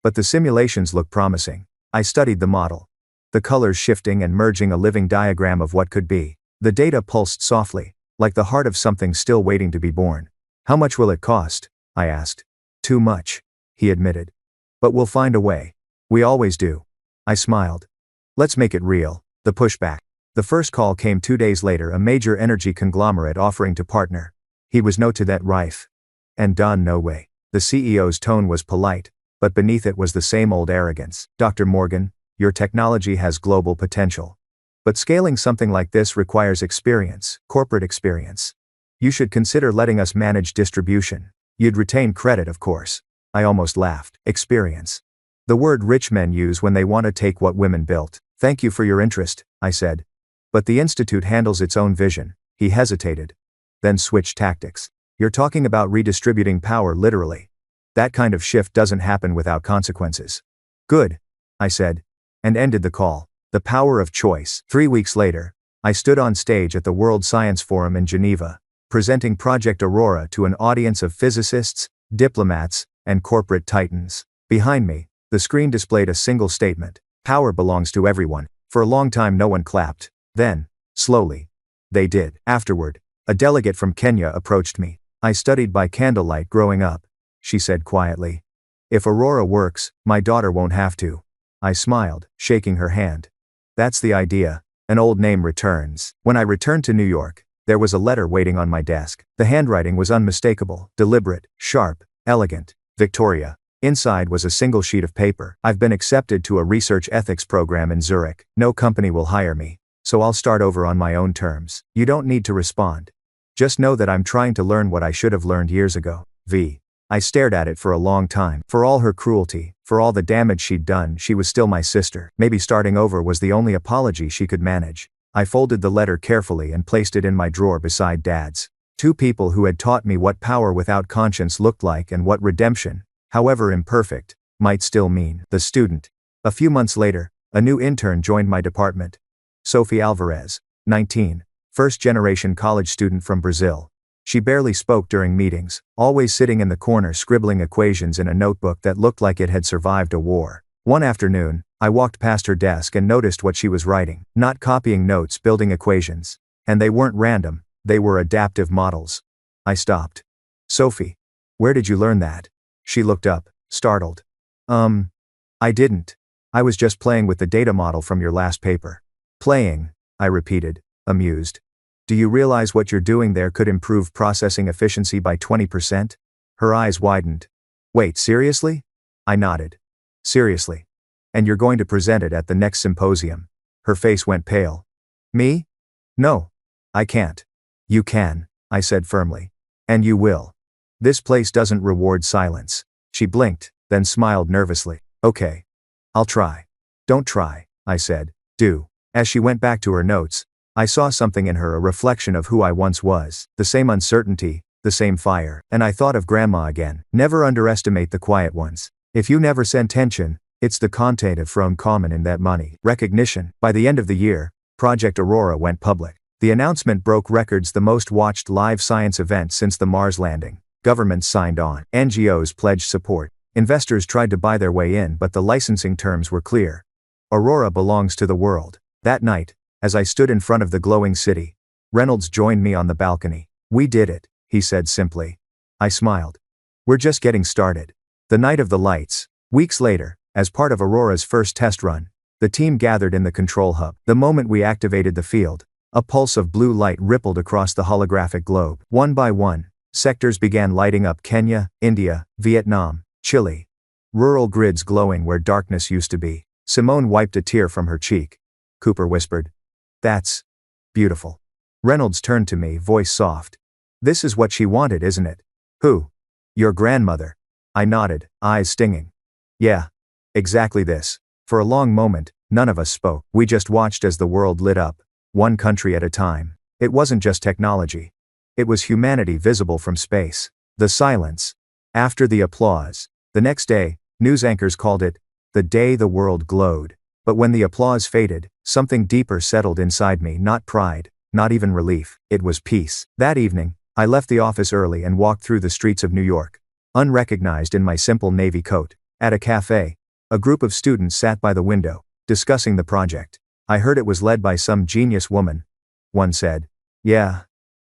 But the simulations look promising. I studied the model. The colors shifting and merging, a living diagram of what could be. The data pulsed softly, like the heart of something still waiting to be born. How much will it cost? I asked. Too much, he admitted. But we'll find a way. We always do. I smiled. Let's make it real. The pushback. The first call came 2 days later, a major energy conglomerate offering to partner. He was no to that rife. And done no way. The CEO's tone was polite, but beneath it was the same old arrogance. Dr. Morgan, your technology has global potential. But scaling something like this requires experience, corporate experience. You should consider letting us manage distribution. You'd retain credit, of course. I almost laughed. Experience. The word rich men use when they want to take what women built. Thank you for your interest, I said. But the institute handles its own vision. He hesitated. Then switched tactics. You're talking about redistributing power literally. That kind of shift doesn't happen without consequences. Good, I said. And ended the call. The power of choice. 3 weeks later, I stood on stage at the World Science Forum in Geneva, presenting Project Aurora to an audience of physicists, diplomats, and corporate titans. Behind me, the screen displayed a single statement. Power belongs to everyone. For a long time no one clapped. Then, slowly, they did. Afterward, a delegate from Kenya approached me. I studied by candlelight growing up, she said quietly. If Aurora works, my daughter won't have to. I smiled, shaking her hand. That's the idea. An old name returns. When I returned to New York, there was a letter waiting on my desk. The handwriting was unmistakable, deliberate, sharp, elegant. Victoria. Inside was a single sheet of paper. I've been accepted to a research ethics program in Zurich. No company will hire me, so I'll start over on my own terms. You don't need to respond. Just know that I'm trying to learn what I should have learned years ago. V. I stared at it for a long time. For all her cruelty, for all the damage she'd done, she was still my sister. Maybe starting over was the only apology she could manage. I folded the letter carefully and placed it in my drawer beside Dad's. Two people who had taught me what power without conscience looked like and what redemption, however imperfect, might still mean. The student. A few months later, a new intern joined my department. Sophie Alvarez, 19, first-generation college student from Brazil. She barely spoke during meetings, always sitting in the corner scribbling equations in a notebook that looked like it had survived a war. One afternoon, I walked past her desk and noticed what she was writing. Not copying notes, building equations. And they weren't random, they were adaptive models. I stopped. Sophie, where did you learn that? She looked up, startled. I didn't. I was just playing with the data model from your last paper. Playing, I repeated, amused. Do you realize what you're doing there could improve processing efficiency by 20%? Her eyes widened. Wait, seriously? I nodded. Seriously. And you're going to present it at the next symposium. Her face went pale. Me? No. I can't. You can, I said firmly. And you will. This place doesn't reward silence. She blinked, then smiled nervously. Okay. I'll try. Don't try, I said. Do. As she went back to her notes, I saw something in her, a reflection of who I once was. The same uncertainty, the same fire. And I thought of Grandma again. Never underestimate the quiet ones. If you never send tension, it's the content of from common in that money. Recognition. By the end of the year, Project Aurora went public. The announcement broke records, the most watched live science event since the Mars landing. Governments signed on. NGOs pledged support. Investors tried to buy their way in, but the licensing terms were clear. Aurora belongs to the world. That night, as I stood in front of the glowing city, Reynolds joined me on the balcony. We did it, he said simply. I smiled. We're just getting started. The night of the lights. Weeks later, as part of Aurora's first test run, the team gathered in the control hub. The moment we activated the field, a pulse of blue light rippled across the holographic globe. One by one, sectors began lighting up: Kenya, India, Vietnam, Chile. Rural grids glowing where darkness used to be. Simone wiped a tear from her cheek. Cooper whispered. That's beautiful. Reynolds turned to me, voice soft. This is what she wanted, isn't it? Who? Your grandmother. I nodded, eyes stinging. Yeah. Exactly this. For a long moment, none of us spoke. We just watched as the world lit up, one country at a time. It wasn't just technology. It was humanity visible from space. The silence. After the applause. The next day, news anchors called it the day the world glowed. But when the applause faded, something deeper settled inside me. Not pride, not even relief. It was peace. That evening, I left the office early and walked through the streets of New York, unrecognized in my simple navy coat. At a cafe, a group of students sat by the window, discussing the project. I heard it was led by some genius woman. One said. Yeah.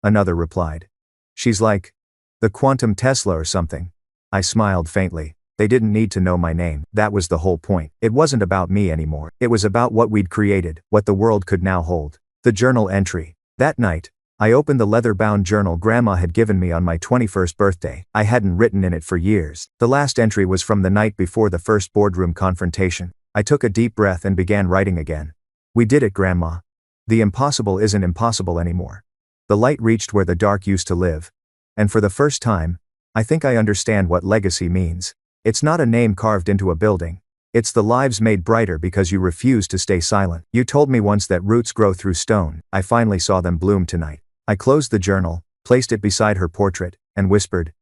Another replied. She's like the quantum Tesla or something. I smiled faintly. They didn't need to know my name. That was the whole point. It wasn't about me anymore. It was about what we'd created, what the world could now hold. The journal entry. That night, I opened the leather-bound journal Grandma had given me on my 21st birthday. I hadn't written in it for years. The last entry was from the night before the first boardroom confrontation. I took a deep breath and began writing again. We did it, Grandma. The impossible isn't impossible anymore. The light reached where the dark used to live. And for the first time, I think I understand what legacy means. It's not a name carved into a building. It's the lives made brighter because you refuse to stay silent. You told me once that roots grow through stone. I finally saw them bloom tonight. I closed the journal, placed it beside her portrait, and whispered,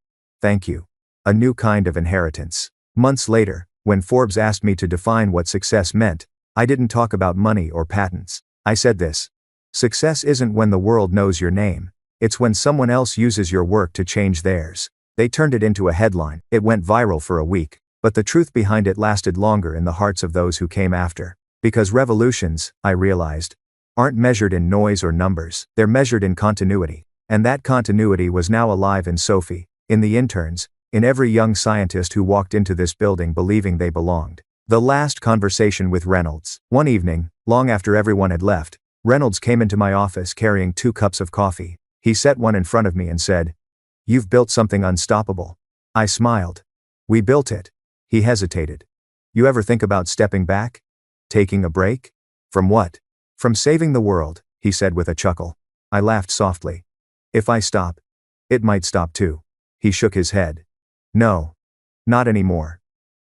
"Thank you. A new kind of inheritance." Months later, when Forbes asked me to define what success meant, I didn't talk about money or patents. I said this: success isn't when the world knows your name. It's when someone else uses your work to change theirs. They turned it into a headline. It went viral for a week, but the truth behind it lasted longer in the hearts of those who came after. Because revolutions, I realized, aren't measured in noise or numbers. They're measured in continuity. And that continuity was now alive in Sophie, in the interns, in every young scientist who walked into this building believing they belonged. The last conversation with Reynolds. One evening, long after everyone had left, Reynolds came into my office carrying 2 cups of coffee. He set one in front of me and said, "You've built something unstoppable." I smiled. "We built it." He hesitated. "You ever think about stepping back? Taking a break?" "From what?" "From saving the world," he said with a chuckle. I laughed softly. "If I stop, it might stop too." He shook his head. "No. Not anymore.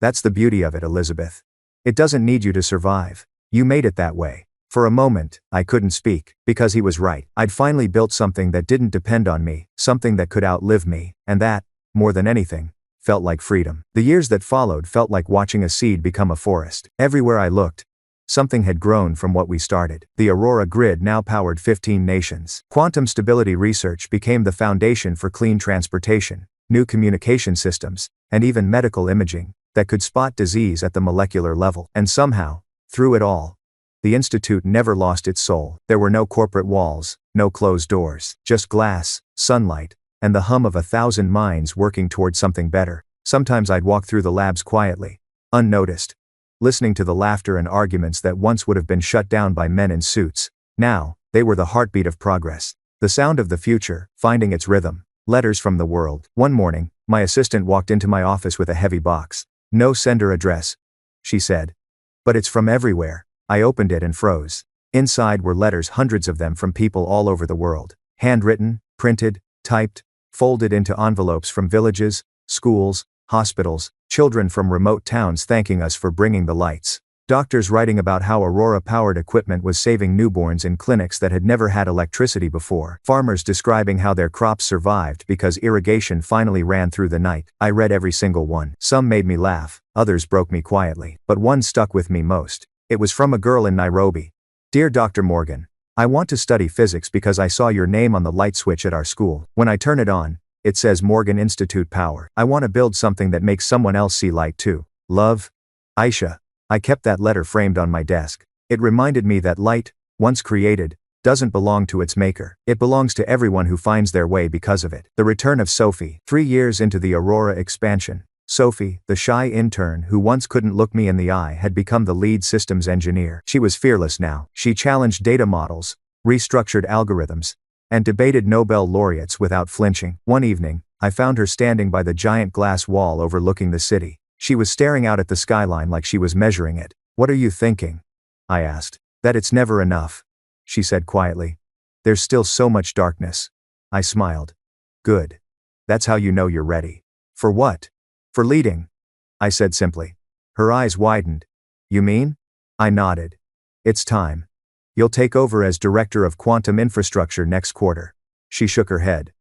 That's the beauty of it, Elizabeth. It doesn't need you to survive. You made it that way." For a moment, I couldn't speak, because he was right. I'd finally built something that didn't depend on me, something that could outlive me, and that, more than anything, felt like freedom. The years that followed felt like watching a seed become a forest. Everywhere I looked, something had grown from what we started. The Aurora grid now powered 15 nations. Quantum stability research became the foundation for clean transportation, new communication systems, and even medical imaging that could spot disease at the molecular level. And somehow, through it all, the Institute never lost its soul. There were no corporate walls, no closed doors, just glass, sunlight, and the hum of 1,000 minds working towards something better. Sometimes I'd walk through the labs quietly, unnoticed, listening to the laughter and arguments that once would have been shut down by men in suits. Now, they were the heartbeat of progress, the sound of the future, finding its rhythm. Letters from the world. One morning, my assistant walked into my office with a heavy box. "No sender address," she said. "But it's from everywhere." I opened it and froze. Inside were letters, hundreds of them from people all over the world. Handwritten, printed, typed, folded into envelopes from villages, schools, hospitals, children from remote towns thanking us for bringing the lights. Doctors writing about how Aurora-powered equipment was saving newborns in clinics that had never had electricity before. Farmers describing how their crops survived because irrigation finally ran through the night. I read every single one. Some made me laugh, others broke me quietly. But one stuck with me most. It was from a girl in Nairobi. "Dear Dr. Morgan, I want to study physics because I saw your name on the light switch at our school. When I turn it on, it says Morgan Institute Power. I want to build something that makes someone else see light too. Love, Aisha." I kept that letter framed on my desk. It reminded me that light, once created, doesn't belong to its maker. It belongs to everyone who finds their way because of it. The return of Sophie. 3 years into the Aurora expansion, Sophie, the shy intern who once couldn't look me in the eye, had become the lead systems engineer. She was fearless now. She challenged data models, restructured algorithms, and debated Nobel laureates without flinching. One evening, I found her standing by the giant glass wall overlooking the city. She was staring out at the skyline like she was measuring it. "What are you thinking?" I asked. "That it's never enough," she said quietly. "There's still so much darkness." I smiled. "Good. That's how you know you're ready." "For what?" "For leading," I said simply. Her eyes widened. "You mean?" I nodded. "It's time. You'll take over as director of quantum infrastructure next quarter." She shook her head.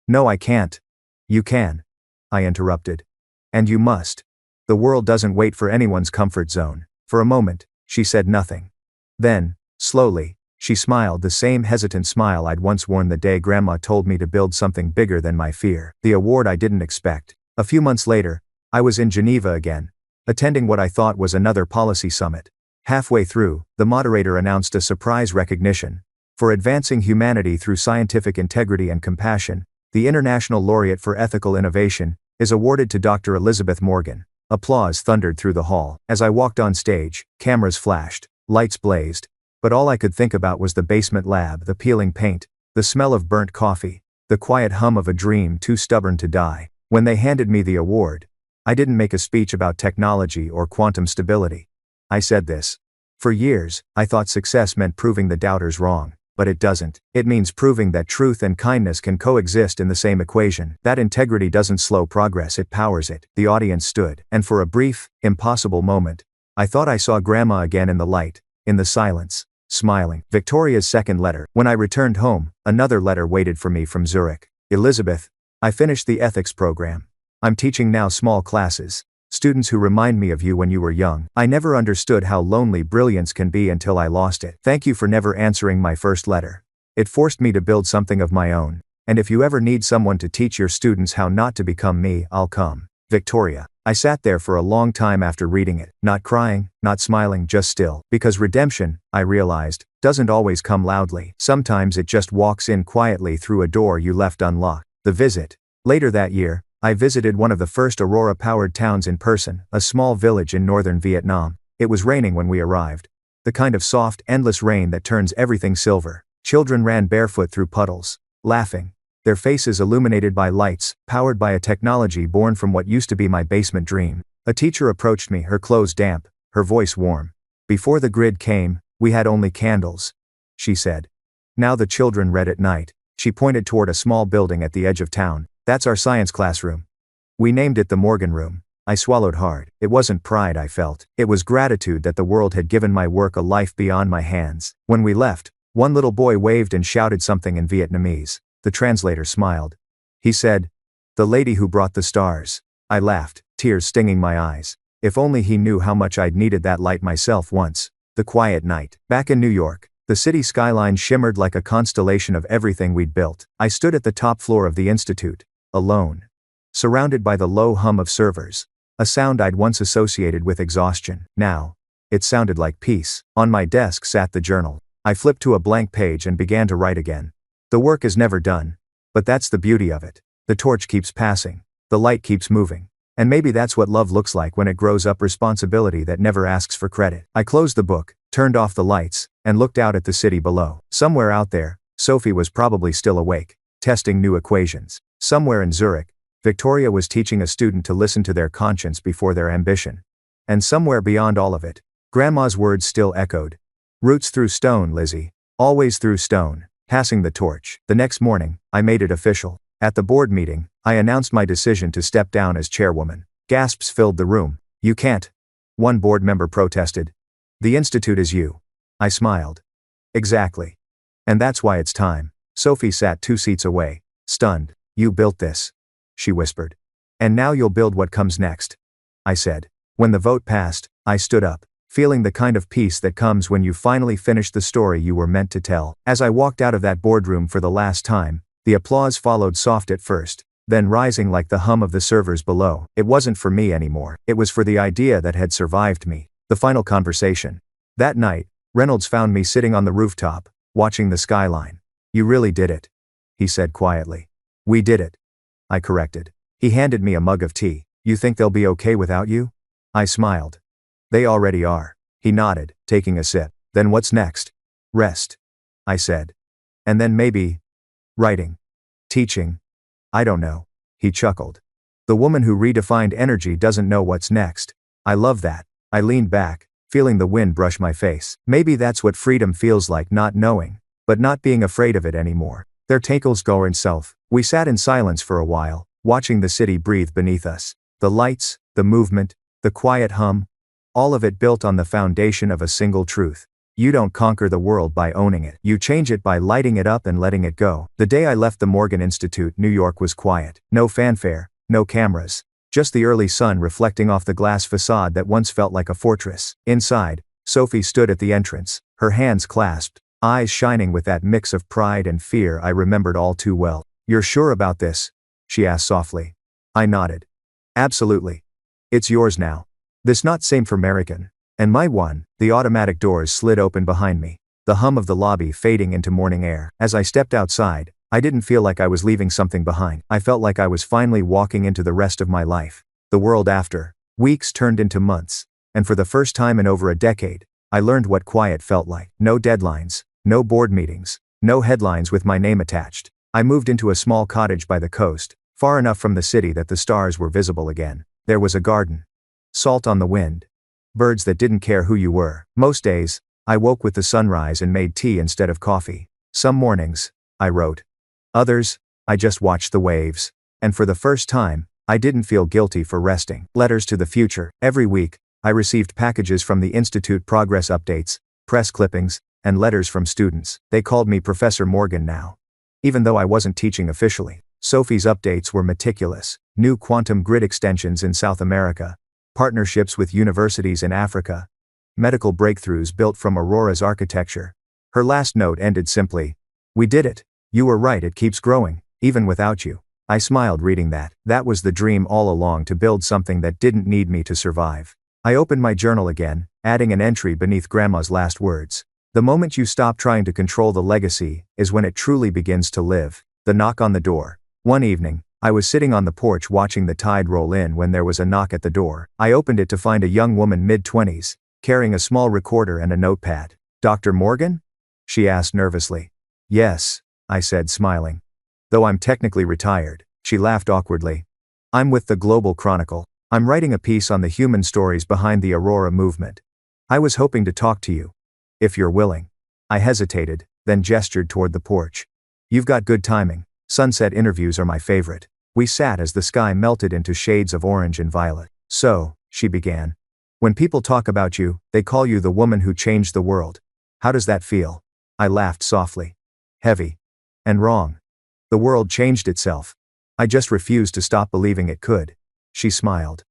"No, I can't." "You can," I interrupted. "And you must. The world doesn't wait for anyone's comfort zone." For a moment, she said nothing. Then, slowly, she smiled, the same hesitant smile I'd once worn the day Grandma told me to build something bigger than my fear. The award I didn't expect. A few months later, I was in Geneva again, attending what I thought was another policy summit. Halfway through, the moderator announced a surprise recognition. For advancing humanity through scientific integrity and compassion, the International Laureate for Ethical Innovation is awarded to Dr. Elizabeth Morgan. Applause thundered through the hall. As I walked on stage, cameras flashed, lights blazed, but all I could think about was the basement lab, the peeling paint, the smell of burnt coffee, the quiet hum of a dream too stubborn to die. When they handed me the award, I didn't make a speech about technology or quantum stability. I said this: "For years, I thought success meant proving the doubters wrong. But it doesn't. It means proving that truth and kindness can coexist in the same equation. That integrity doesn't slow progress, it powers it." The audience stood, and for a brief, impossible moment, I thought I saw Grandma again in the light, in the silence, smiling. Victoria's second letter. When I returned home, another letter waited for me from Zurich. Elizabeth, I finished the ethics program. I'm teaching now small classes. Students who remind me of you when you were young. I never understood how lonely brilliance can be until I lost it. Thank you for never answering my first letter. It forced me to build something of my own. And if you ever need someone to teach your students how not to become me, I'll come. Victoria. I sat there for a long time after reading it, not crying, not smiling, just still. Because redemption, I realized, doesn't always come loudly. Sometimes it just walks in quietly through a door you left unlocked. The visit. Later that year, I visited one of the first Aurora-powered towns in person, a small village in northern Vietnam. It was raining when we arrived. The kind of soft, endless rain that turns everything silver. Children ran barefoot through puddles, laughing, their faces illuminated by lights, powered by a technology born from what used to be my basement dream. A teacher approached me, her clothes damp, her voice warm. Before the grid came, we had only candles, she said. Now the children read at night. She pointed toward a small building at the edge of town. That's our science classroom. We named it the Morgan Room. I swallowed hard. It wasn't pride I felt. It was gratitude that the world had given my work a life beyond my hands. When we left, one little boy waved and shouted something in Vietnamese. The translator smiled. He said, "The lady who brought the stars." I laughed, tears stinging my eyes. If only he knew how much I'd needed that light myself once. The quiet night. Back in New York, the city skyline shimmered like a constellation of everything we'd built. I stood at the top floor of the institute, alone, surrounded by the low hum of servers, a sound I'd once associated with exhaustion. Now, it sounded like peace. On my desk sat the journal. I flipped to a blank page and began to write again. The work is never done. But that's the beauty of it. The torch keeps passing. The light keeps moving. And maybe that's what love looks like when it grows up responsibility that never asks for credit. I closed the book, turned off the lights, and looked out at the city below. Somewhere out there, Sophie was probably still awake, testing new equations. Somewhere in Zurich, Victoria was teaching a student to listen to their conscience before their ambition. And somewhere beyond all of it, Grandma's words still echoed. Roots through stone, Lizzie. Always through stone. Passing the torch. The next morning, I made it official. At the board meeting, I announced my decision to step down as chairwoman. Gasps filled the room. "You can't," one board member protested. "The institute is you." I smiled. "Exactly. And that's why it's time." Sophie sat 2 seats away, stunned. "You built this," she whispered. "And now you'll build what comes next," I said. When the vote passed, I stood up, feeling the kind of peace that comes when you finally finish the story you were meant to tell. As I walked out of that boardroom for the last time, the applause followed, soft at first, then rising like the hum of the servers below. It wasn't for me anymore. It was for the idea that had survived me. The final conversation. That night, Reynolds found me sitting on the rooftop, watching the skyline. "You really did it," he said quietly. "We did it," I corrected. He handed me a mug of tea. "You think they'll be okay without you?" I smiled. "They already are." He nodded, taking a sip. "Then what's next?" "Rest," I said. "And then maybe writing. Teaching. I don't know." He chuckled. "The woman who redefined energy doesn't know what's next." I love that. I leaned back, feeling the wind brush my face. Maybe that's what freedom feels like, not knowing, but not being afraid of it anymore. Their tackles go in south. We sat in silence for a while, watching the city breathe beneath us. The lights, the movement, the quiet hum. All of it built on the foundation of a single truth. You don't conquer the world by owning it. You change it by lighting it up and letting it go. The day I left the Morgan Institute, New York was quiet. No fanfare, no cameras. Just the early sun reflecting off the glass facade that once felt like a fortress. Inside, Sophie stood at the entrance, her hands clasped, eyes shining with that mix of pride and fear I remembered all too well. "You're sure about this?" she asked softly. I nodded. "Absolutely. It's yours now. This not same for American." And my one. The automatic doors slid open behind me, the hum of the lobby fading into morning air. As I stepped outside, I didn't feel like I was leaving something behind. I felt like I was finally walking into the rest of my life. The world after. Weeks turned into months, and for the first time in over a decade, I learned what quiet felt like. No deadlines, no board meetings, no headlines with my name attached. I moved into a small cottage by the coast, far enough from the city that the stars were visible again. There was a garden. Salt on the wind. Birds that didn't care who you were. Most days, I woke with the sunrise and made tea instead of coffee. Some mornings, I wrote. Others, I just watched the waves. And for the first time, I didn't feel guilty for resting. Letters to the future. Every week, I received packages from the Institute, progress updates, press clippings, and letters from students. They called me Professor Morgan now. Even though I wasn't teaching officially. Sophie's updates were meticulous. New quantum grid extensions in South America. Partnerships with universities in Africa. Medical breakthroughs built from Aurora's architecture. Her last note ended simply. We did it. You were right, it keeps growing, even without you. I smiled reading that. That was the dream all along, to build something that didn't need me to survive. I opened my journal again, adding an entry beneath Grandma's last words. The moment you stop trying to control the legacy is when it truly begins to live. The knock on the door. One evening, I was sitting on the porch watching the tide roll in when there was a knock at the door. I opened it to find a young woman mid-20s, carrying a small recorder and a notepad. Dr. Morgan? She asked nervously. Yes, I said, smiling. Though I'm technically retired, she laughed awkwardly. I'm with the Global Chronicle. I'm writing a piece on the human stories behind the Aurora movement. I was hoping to talk to you. If you're willing. I hesitated, then gestured toward the porch. You've got good timing. Sunset interviews are my favorite. We sat as the sky melted into shades of orange and violet. So, she began. When people talk about you, they call you the woman who changed the world. How does that feel? I laughed softly. Heavy. And wrong. The world changed itself. I just refused to stop believing it could. She smiled.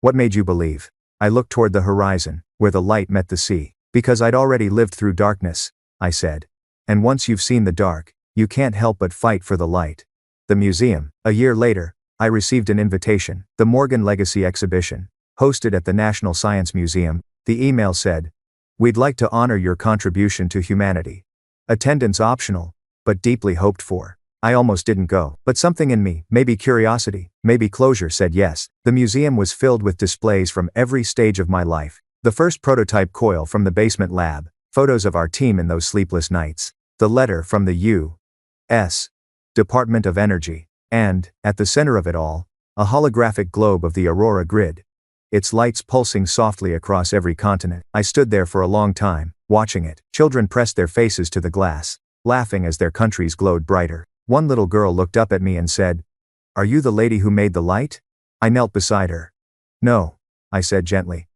What made you believe? I looked toward the horizon, where the light met the sea. Because I'd already lived through darkness, I said. And once you've seen the dark, you can't help but fight for the light. The museum. A year later, I received an invitation. The Morgan Legacy exhibition, hosted at the National Science Museum. The email said, we'd like to honor your contribution to humanity. Attendance optional, but deeply hoped for. I almost didn't go, but something in me, maybe curiosity, maybe closure, said yes. The museum was filled with displays from every stage of my life. The first prototype coil from the basement lab, photos of our team in those sleepless nights, the letter from the U.S. Department of Energy, and, at the center of it all, a holographic globe of the Aurora grid. Its lights pulsing softly across every continent. I stood there for a long time, watching it. Children pressed their faces to the glass, laughing as their countries glowed brighter. One little girl looked up at me and said, Are you the lady who made the light? I knelt beside her. No, I said gently.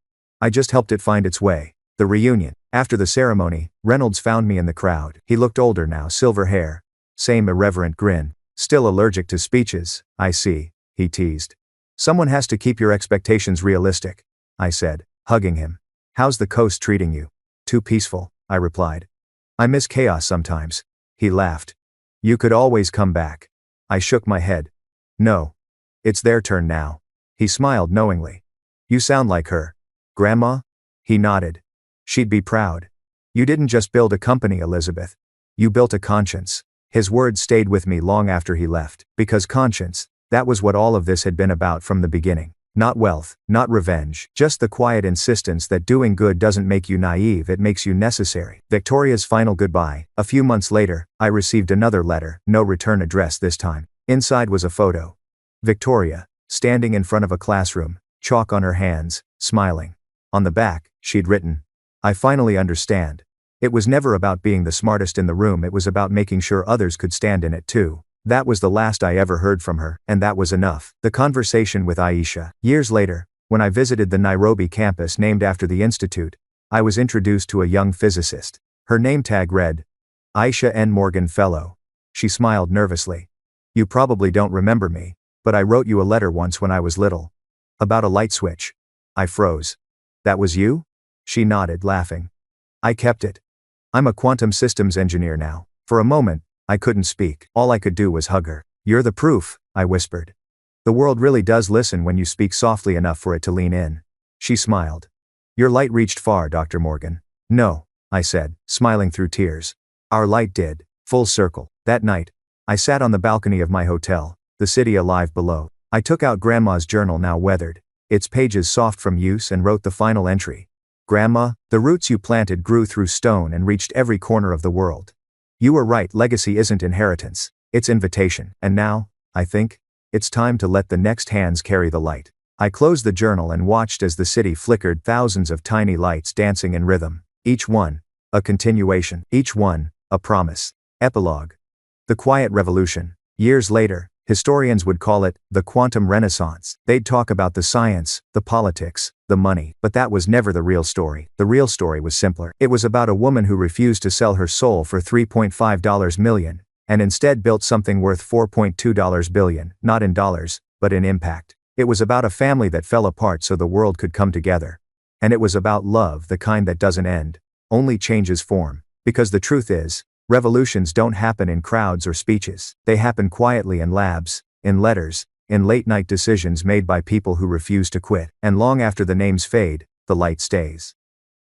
I just helped it find its way. The reunion. After the ceremony, Reynolds found me in the crowd. He looked older now, silver hair. Same irreverent grin. Still allergic to speeches, I see, he teased. Someone has to keep your expectations realistic, I said, hugging him. How's the coast treating you? Too peaceful, I replied. I miss chaos sometimes. He laughed. You could always come back. I shook my head. No. It's their turn now. He smiled knowingly. You sound like her. Grandma? He nodded. She'd be proud. You didn't just build a company, Elizabeth. You built a conscience. His words stayed with me long after he left, because conscience, that was what all of this had been about from the beginning. Not wealth, not revenge, just the quiet insistence that doing good doesn't make you naive, it makes you necessary. Victoria's final goodbye. A few months later, I received another letter, no return address this time. Inside was a photo. Victoria, standing in front of a classroom, chalk on her hands, smiling. On the back, she'd written, I finally understand. It was never about being the smartest in the room, it was about making sure others could stand in it too. That was the last I ever heard from her, and that was enough. The conversation with Aisha. Years later, when I visited the Nairobi campus named after the institute, I was introduced to a young physicist. Her name tag read, Aisha N. Morgan Fellow. She smiled nervously. You probably don't remember me, but I wrote you a letter once when I was little. About a light switch. I froze. That was you? She nodded, laughing. I kept it. I'm a quantum systems engineer now. For a moment, I couldn't speak. All I could do was hug her. You're the proof, I whispered. The world really does listen when you speak softly enough for it to lean in. She smiled. Your light reached far, Dr. Morgan. No, I said, smiling through tears. Our light did. Full circle. That night, I sat on the balcony of my hotel, the city alive below. I took out Grandma's journal, now weathered, its pages soft from use, and wrote the final entry. Grandma, the roots you planted grew through stone and reached every corner of the world. You were right, legacy isn't inheritance, it's invitation. And now, I think, it's time to let the next hands carry the light. I closed the journal and watched as the city flickered, thousands of tiny lights dancing in rhythm. Each one, a continuation. Each one, a promise. Epilogue. The Quiet Revolution. Years later, historians would call it the Quantum Renaissance. They'd talk about the science, the politics, the money. But that was never the real story. The real story was simpler. It was about a woman who refused to sell her soul for $3.5 million, and instead built something worth $4.2 billion, not in dollars, but in impact. It was about a family that fell apart so the world could come together. And it was about love, the kind that doesn't end, only changes form. Because the truth is, revolutions don't happen in crowds or speeches. They happen quietly in labs, in letters, in late-night decisions made by people who refuse to quit. And long after the names fade, the light stays.